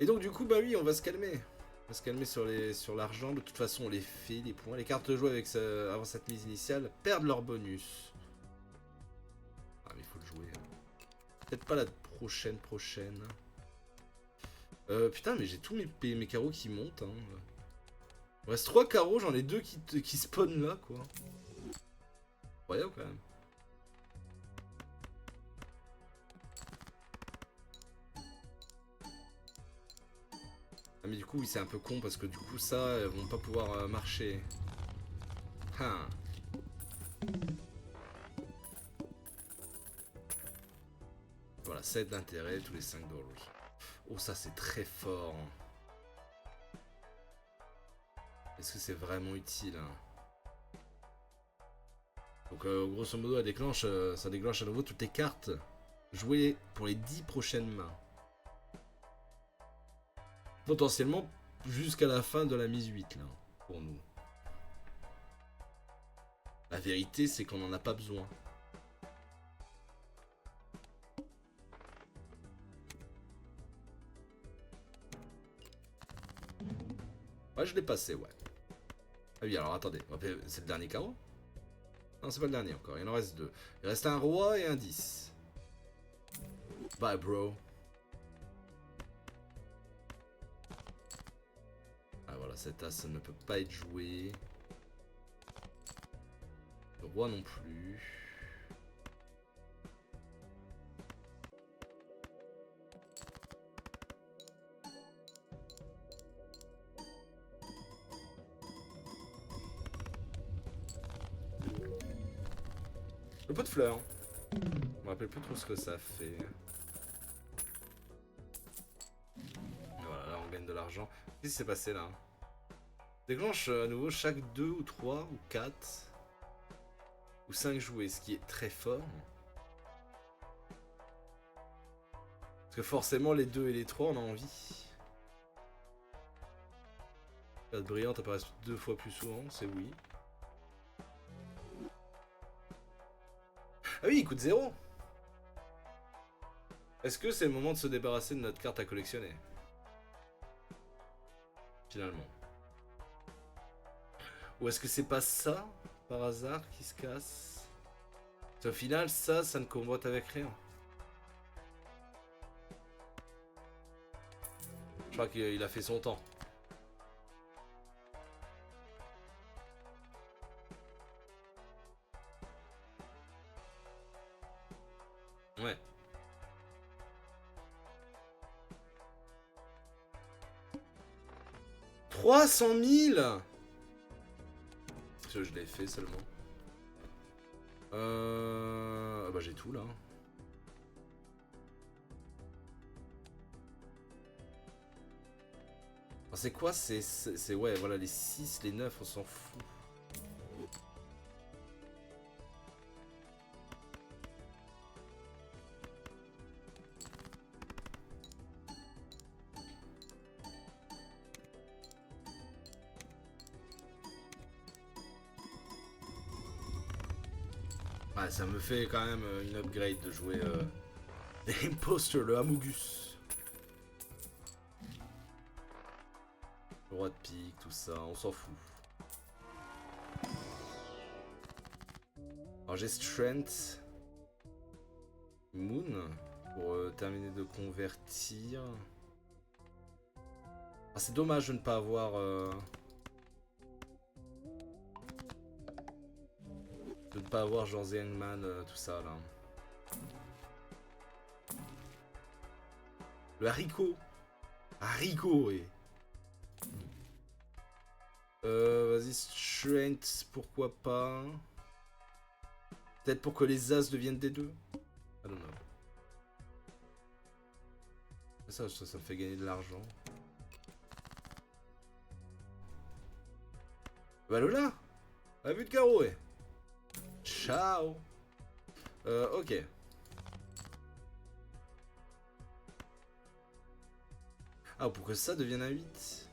Et donc, du coup, bah oui, on va se calmer. On va se calmer sur l'argent. De toute façon, on les fait, les points. Les cartes jouées avec avant cette mise initiale perdent leur bonus. Ah, mais il faut le jouer. Peut-être pas la prochaine. Putain, mais j'ai tous mes carreaux qui montent. Hein. Il me reste 3 carreaux, j'en ai 2 qui spawnent là, quoi. Incroyable, quand même. Ah, mais du coup, oui, c'est un peu con parce que du coup, ça, elles vont pas pouvoir marcher. Hein. Voilà, 7 d'intérêt tous les 5 dollars. Oh, ça, c'est très fort. Est-ce que c'est vraiment utile hein. Donc, grosso modo, ça déclenche à nouveau toutes les cartes jouées pour les 10 prochaines mains. Potentiellement jusqu'à la fin de la mise 8, là, pour nous. La vérité, c'est qu'on n'en a pas besoin. Ouais, je l'ai passé, ouais. Ah oui, alors attendez, c'est le dernier carreau? Non, c'est pas le dernier encore, il en reste 2. Il reste un roi et un 10. Bye, bro. Ah voilà, cet as ne peut pas être joué. Le roi non plus. Le pot de fleurs. Je me rappelle plus trop ce que ça fait. Voilà, là on gagne de l'argent. Qu'est-ce qui s'est passé là? Déclenche à nouveau chaque 2 ou 3 ou 4 ou 5 jouets, ce qui est très fort. Parce que forcément les 2 et les 3 on a envie. Carte brillante apparaissent 2 fois plus souvent, c'est oui. Ah oui, il coûte 0. Est-ce que c'est le moment de se débarrasser de notre carte à collectionner? Finalement. Ou est-ce que c'est pas ça, par hasard, qui se casse? Au final, ça ne comboite avec rien. Je crois qu'il a fait son temps. Ouais. « 300 000 !» Je l'ai fait seulement. Bah j'ai tout là. C'est quoi? C'est ouais, voilà, les 6, les 9, on s'en fout. Ouais, ça me fait quand même une upgrade de jouer Imposter, le Amogus. Le roi de pique, tout ça, on s'en fout. Alors j'ai Strength Moon pour terminer de convertir. Ah, c'est dommage de ne pas avoir... de ne pas avoir genre The Hangman, tout ça là. Le haricot. Haricot, oui. Vas-y, Strength, pourquoi pas. Peut-être pour que les As deviennent des 2. I don't know. Ça me fait gagner de l'argent. Bah Lola, à vue de carreau, ouais. Ciao. Ok. Ah, pour que ça devienne un 8.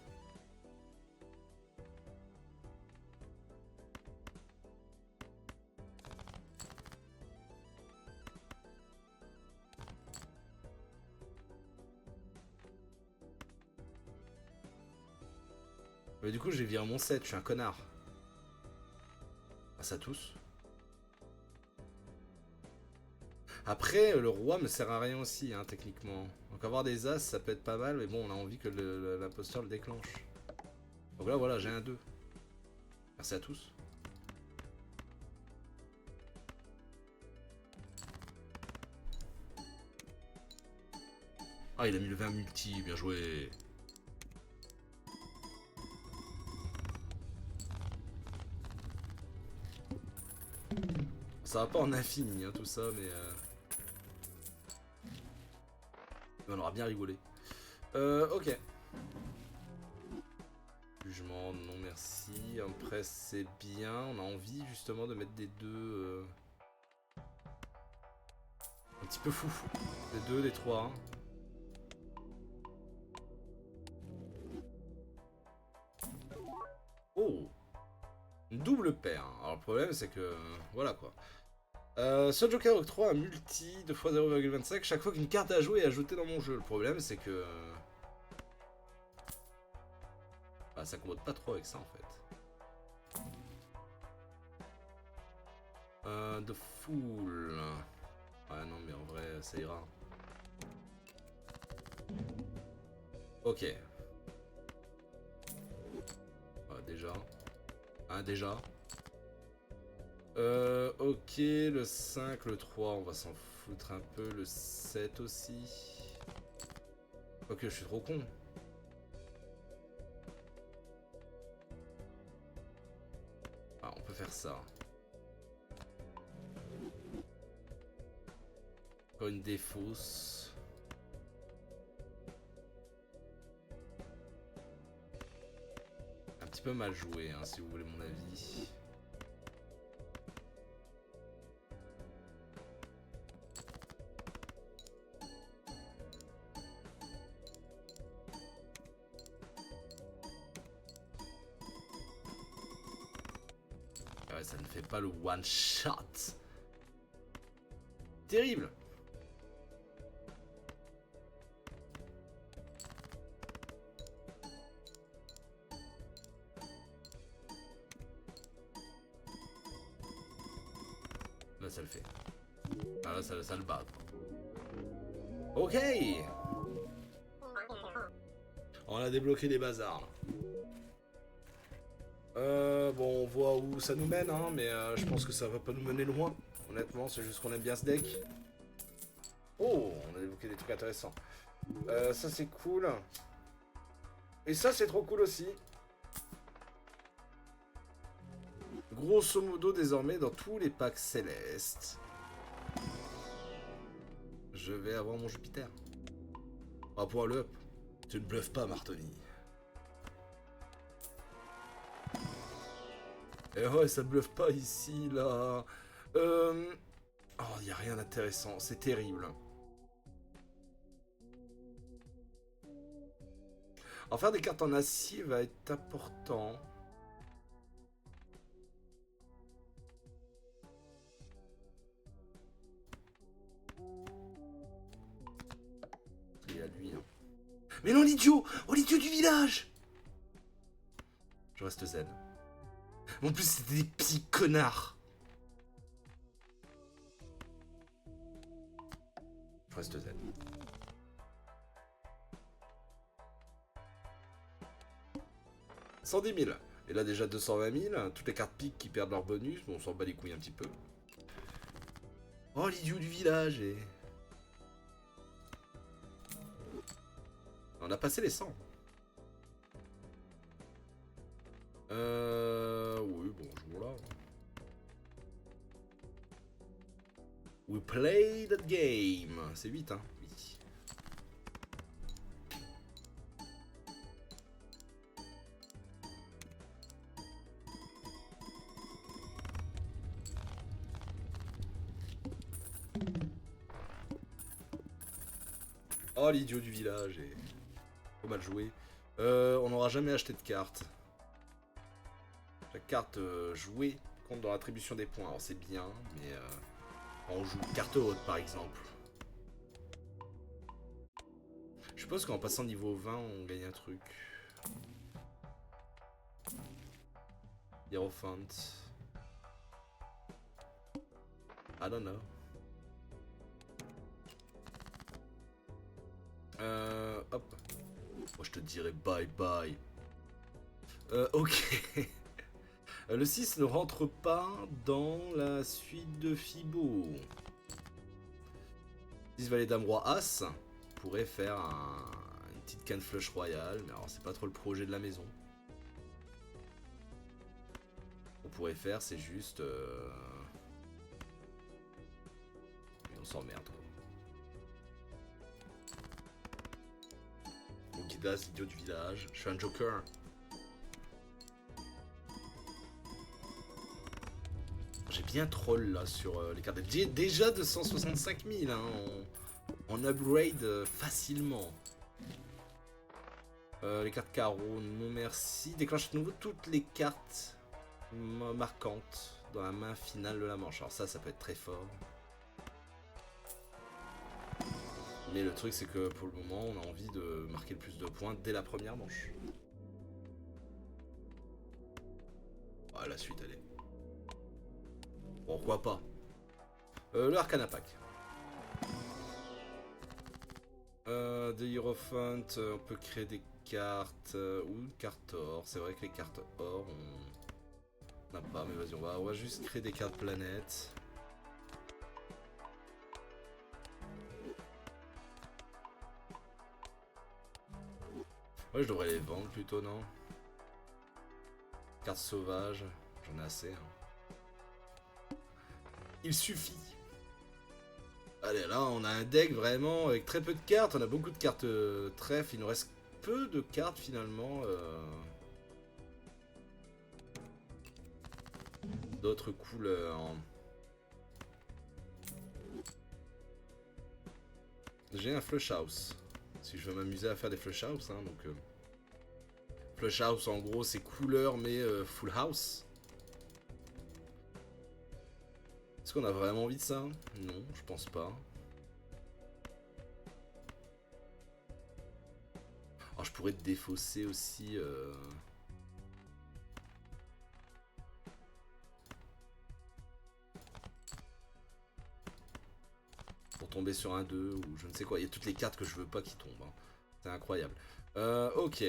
Mais du coup, j'ai viré mon 7, je suis un connard. Ah, ça tous. Après, le roi me sert à rien aussi, hein, techniquement. Donc avoir des as, ça peut être pas mal, mais bon, on a envie que l'imposteur le déclenche. Donc là, voilà, j'ai un 2. Merci à tous. Ah, il a mis le 20 multi, bien joué. Ça va pas en infini, hein, tout ça, mais... on aura bien rigolé. Ok. Jugement, non merci. Après, c'est bien. On a envie, justement, de mettre des 2... un petit peu foufou. Des 2, des 3. Hein. Oh! Une double paire. Alors, le problème, c'est que... voilà, quoi. Ce Joker octroie un multi 2 fois 0,25 chaque fois qu'une carte à jouer est ajoutée dans mon jeu. Le problème, c'est que... bah, ça combote pas trop avec ça, en fait. The Fool. Ouais, non, mais en vrai, ça ira. Ok. Déjà. Ah, déjà. Ok, le 5, le 3, on va s'en foutre un peu. Le 7 aussi. Ok, je suis trop con. Ah, on peut faire ça. une défausse. Un petit peu mal joué, hein, si vous voulez mon avis. Ouais, ça ne fait pas le one shot. Terrible. Là, ça le fait. Ah, là, ça le bat. Ok. On a débloqué des bazars. Bon, on voit où ça nous mène, hein, mais je pense que ça va pas nous mener loin. Honnêtement, c'est juste qu'on aime bien ce deck. Oh, on a débloqué des trucs intéressants. Ça, c'est cool. Et ça, c'est trop cool aussi. Grosso modo, désormais, dans tous les packs célestes, je vais avoir mon Jupiter. On va pouvoir le up. Tu ne bluffes pas, Martoni. Eh ouais, ça bluffe pas ici, là. Oh, il n'y a rien d'intéressant. C'est terrible. En faire des cartes en acier va être important. Et à lui. Hein. Mais non, l'idiot! Oh, l'idiot du village! Je reste zen. En plus, c'était des petits connards. Je reste zen. « 110 000. Et là, déjà 220 000. Toutes les cartes piques qui perdent leur bonus. Bon, on s'en bat les couilles un petit peu. Oh, l'idiot du village et... On a passé les 100. Oui, bonjour là. We play that game. C'est 8, hein. Oui. Oh, l'idiot du village et... Trop mal joué. On n'aura jamais acheté de carte. Chaque carte jouée compte dans l'attribution des points. Alors c'est bien, mais on joue carte haute par exemple. Je suppose qu'en passant niveau 20, on gagne un truc. Hierophant. I don't know. Hop. Moi je te dirais bye bye. Ok. Le 6 ne rentre pas dans la suite de Fibo. 10 valet dame roi as pourrait faire une petite canne flush royale, mais alors c'est pas trop le projet de la maison. On pourrait faire, c'est juste... on s'emmerde quoi. Okidas, idiot du village. Je suis un joker. J'ai bien troll là sur les cartes. J'ai déjà 265 000 hein, on upgrade facilement. Les cartes carreau, non merci. Déclenche de nouveau toutes les cartes marquantes dans la main finale de la manche. Alors ça peut être très fort. Mais le truc c'est que pour le moment on a envie de marquer le plus de points dès la première manche. Ah la suite allez. Pourquoi pas. Le Arcana Pack. De Hierophant, on peut créer des cartes ou une carte or. C'est vrai que les cartes or on n'a pas, mais vas-y on va juste créer des cartes planètes. Ouais, je devrais les vendre plutôt, non? Cartes sauvages, j'en ai assez. Hein. Il suffit. Allez, là, on a un deck vraiment avec très peu de cartes. On a beaucoup de cartes trèfle. Il nous reste peu de cartes finalement. D'autres couleurs. J'ai un flush house. Si je veux m'amuser à faire des flush house, hein, donc flush house en gros c'est couleur mais full house. Est-ce qu'on a vraiment envie de ça? Non, je pense pas. Alors je pourrais te défausser aussi. Pour tomber sur un 2 ou je ne sais quoi. Il y a toutes les cartes que je veux pas qui tombent. Hein. C'est incroyable. Ok.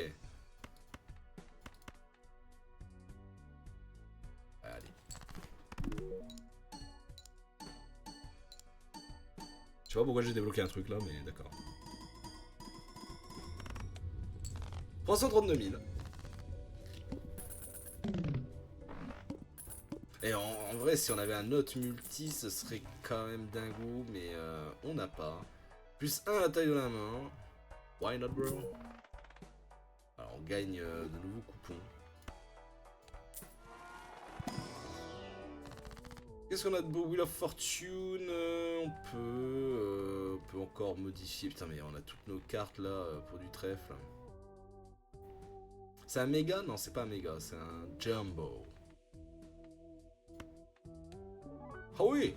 Allez. Je sais pas pourquoi j'ai débloqué un truc là, mais d'accord. 332 000. Et en vrai, si on avait un autre multi, ce serait quand même dingo, mais on n'a pas. Plus 1 à la taille de la main. Why not, bro? Alors, on gagne de nouveaux coupons. Qu'est-ce qu'on a de beau? Wheel of Fortune. On peut encore modifier. Putain, mais on a toutes nos cartes là pour du trèfle. C'est un méga? Non, c'est pas un méga, c'est un jumbo. Ah oui!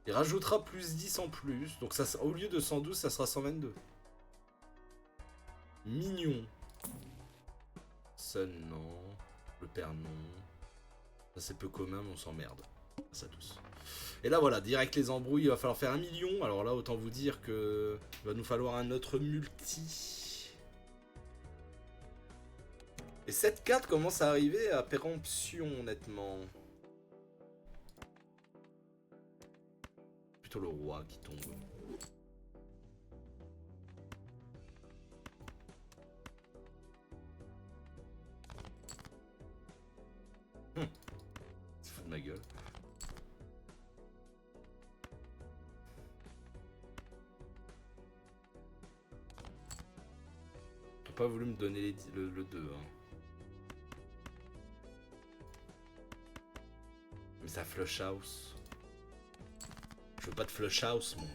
Il rajoutera plus 10 en plus. Donc ça, au lieu de 112, ça sera 122. Mignon. Sun, non. Le père, non. Ça, c'est peu commun, mais on s'emmerde. Ça tous. Et là, voilà, direct les embrouilles. Il va falloir faire 1 million. Alors là, autant vous dire que il va nous falloir un autre multi. Et cette carte commence à arriver à péremption, honnêtement. Plutôt le roi qui tombe. C'est fou de ma gueule. T'as pas voulu me donner le 2. Hein. Mais ça flush house. Je veux pas de flush house, moi.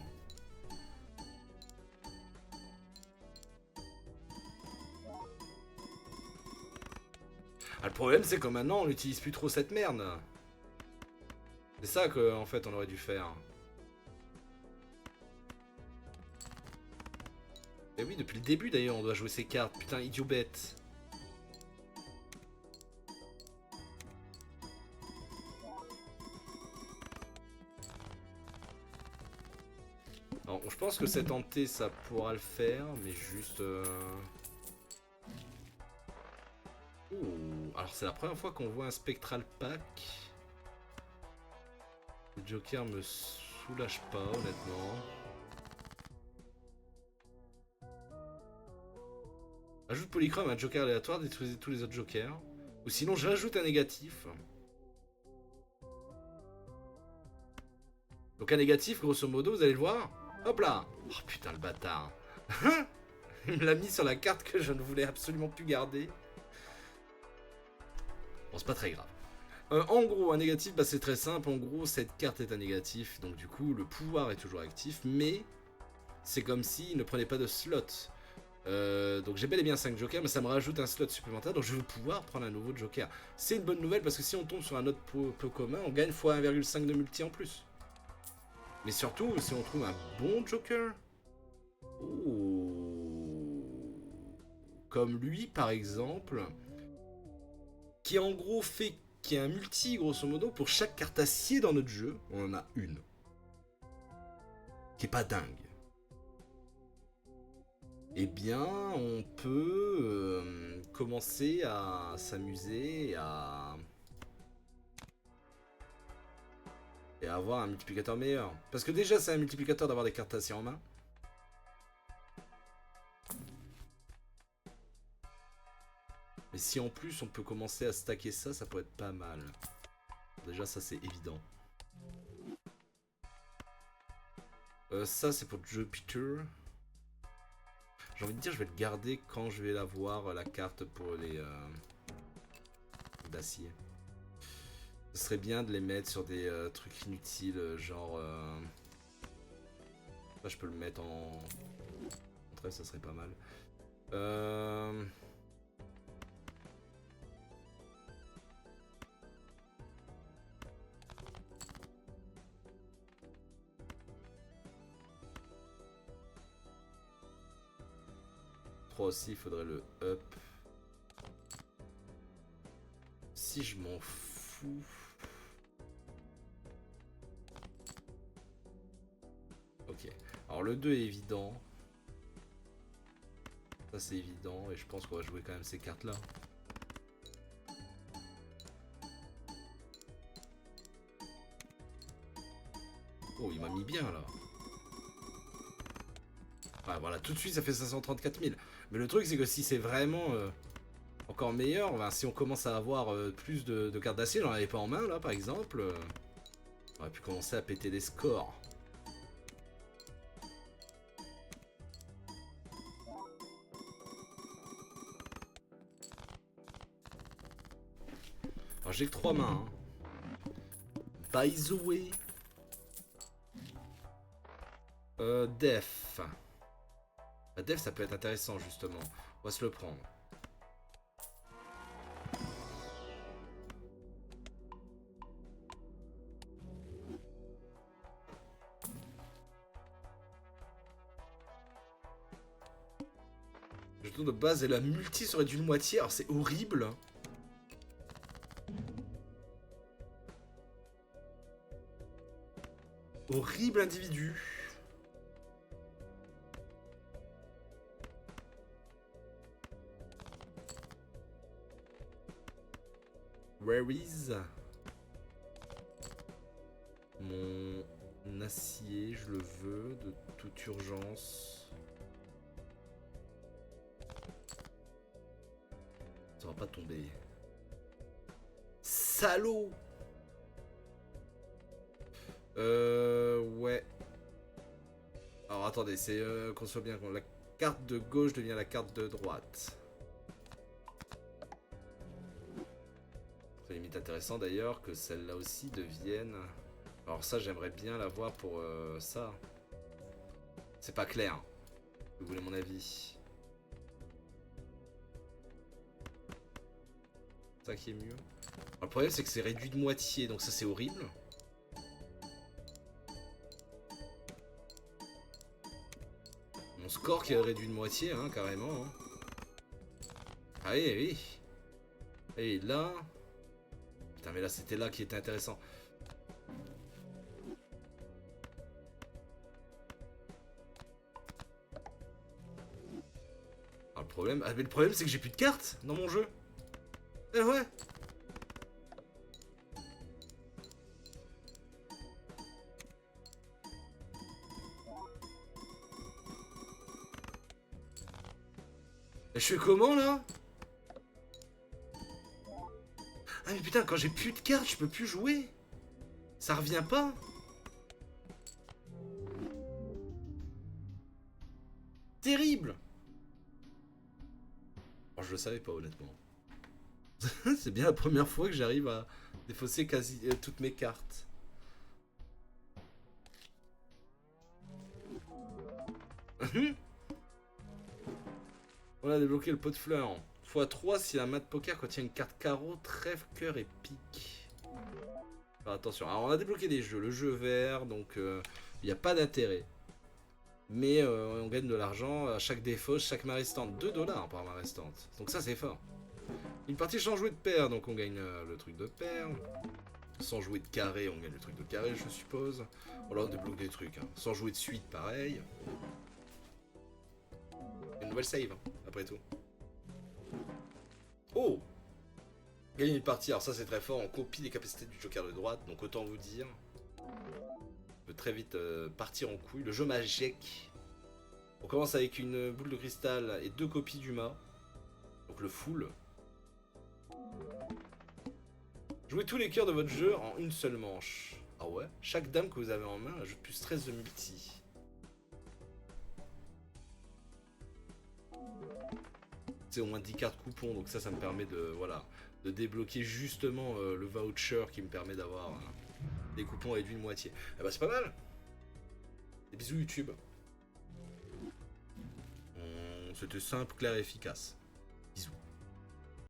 Ah, le problème, c'est que maintenant, on n'utilise plus trop cette merde. C'est ça que, en fait, on aurait dû faire. Et oui, depuis le début, d'ailleurs, on doit jouer ces cartes. Putain, idiot bête. Alors, je pense que cette hantée, ça pourra le faire, mais juste... Ouh, alors c'est la première fois qu'on voit un Spectral Pack. Le Joker me soulage pas, honnêtement. Ajoute Polychrome à un Joker aléatoire, détruisez tous les autres Jokers. Ou sinon, j'ajoute un négatif. Donc un négatif, grosso modo, vous allez le voir. Hop là. Oh putain, le bâtard. Il me l'a mis sur la carte que je ne voulais absolument plus garder. Bon, c'est pas très grave. En gros, un négatif, bah, c'est très simple. En gros, cette carte est un négatif. Donc du coup, le pouvoir est toujours actif. Mais c'est comme s'il ne prenait pas de slot. Donc j'ai bel et bien 5 jokers, mais ça me rajoute un slot supplémentaire. Donc je vais pouvoir prendre un nouveau joker. C'est une bonne nouvelle parce que si on tombe sur un autre peu commun, on gagne x 1,5 de multi en plus. Mais surtout, si on trouve un bon joker... Ouh. Comme lui, par exemple, qui en gros fait... qui est un multi, grosso modo, pour chaque carte acier dans notre jeu, on en a une. Qui est pas dingue. Eh bien, on peut commencer à s'amuser et à avoir un multiplicateur meilleur. Parce que déjà, c'est un multiplicateur d'avoir des cartes acier en main. Mais si en plus on peut commencer à stacker ça, ça pourrait être pas mal. Déjà, ça c'est évident. Ça c'est pour Jupiter. J'ai envie de dire je vais le garder quand je vais l'avoir la carte pour les d'acier. Ce serait bien de les mettre sur des trucs inutiles, genre... Là, je peux le mettre en... Après, ça serait pas mal. 3 aussi, il faudrait le up. Si je m'en fous... Ok. Alors le 2 est évident. Ça c'est évident et je pense qu'on va jouer quand même ces cartes là. Oh, il m'a mis bien là. Ah, voilà, tout de suite ça fait 534 000. Mais le truc c'est que si c'est vraiment encore meilleur, ben, si on commence à avoir plus de cartes d'acier, j'en avais pas en main là par exemple, on aurait pu commencer à péter des scores. Alors j'ai que 3 mains. Hein. By the way. Def. Def ça peut être intéressant justement. On va se le prendre. Le tour de base et la multi serait d'une moitié. Alors c'est horrible. Horrible individu. Where is mon acier? Je le veux de toute urgence. Ça va pas tomber. Salaud! Ouais. Alors attendez, c'est qu'on soit bien. La carte de gauche devient la carte de droite. C'est limite intéressant d'ailleurs que celle-là aussi devienne... Alors ça, j'aimerais bien l'avoir pour ça. C'est pas clair. Vous voulez mon avis? Ça qui est mieux. Alors, le problème, c'est que c'est réduit de moitié, donc ça, c'est horrible. Mon score qui est réduit de moitié, hein, carrément. Hein. Ah oui, oui. Et là... Putain, mais là, c'était là qui était intéressant. Ah, mais le problème, c'est que j'ai plus de cartes dans mon jeu. Eh ouais. Et je fais comment là? Ah mais putain, quand j'ai plus de cartes, je peux plus jouer. Ça revient pas. Terrible. Oh, je le savais pas honnêtement. C'est bien la première fois que j'arrive à défausser quasi toutes mes cartes. On a débloqué le pot de fleurs. x3 si la main de poker contient une carte carreau, trèfle, cœur et pique. Alors, attention, alors on a débloqué des jeux. Le jeu vert, donc il n'y a pas d'intérêt. Mais on gagne de l'argent à chaque défausse, chaque main restante. 2 $ par main restante. Donc ça c'est fort. Une partie sans jouer de paire, donc on gagne le truc de paire. Sans jouer de carré, on gagne le truc de carré, je suppose. Voilà, on débloque des trucs. Hein. Sans jouer de suite, pareil. Une nouvelle save, hein, après tout. Oh! Gagner une partie, alors ça c'est très fort, on copie les capacités du joker de droite, donc autant vous dire. On peut très vite partir en couille. Le jeu magique. On commence avec une boule de cristal et 2 copies du mât. Donc le full. Jouez tous les cœurs de votre jeu en une seule manche. Ah ouais? Chaque dame que vous avez en main ajoute plus 13 de multi. au moins 10 cartes coupons, donc ça me permet de, voilà, de débloquer justement le voucher qui me permet d'avoir des coupons réduits de moitié. Eh bah c'est pas mal. Des bisous YouTube. C'était simple, clair et efficace.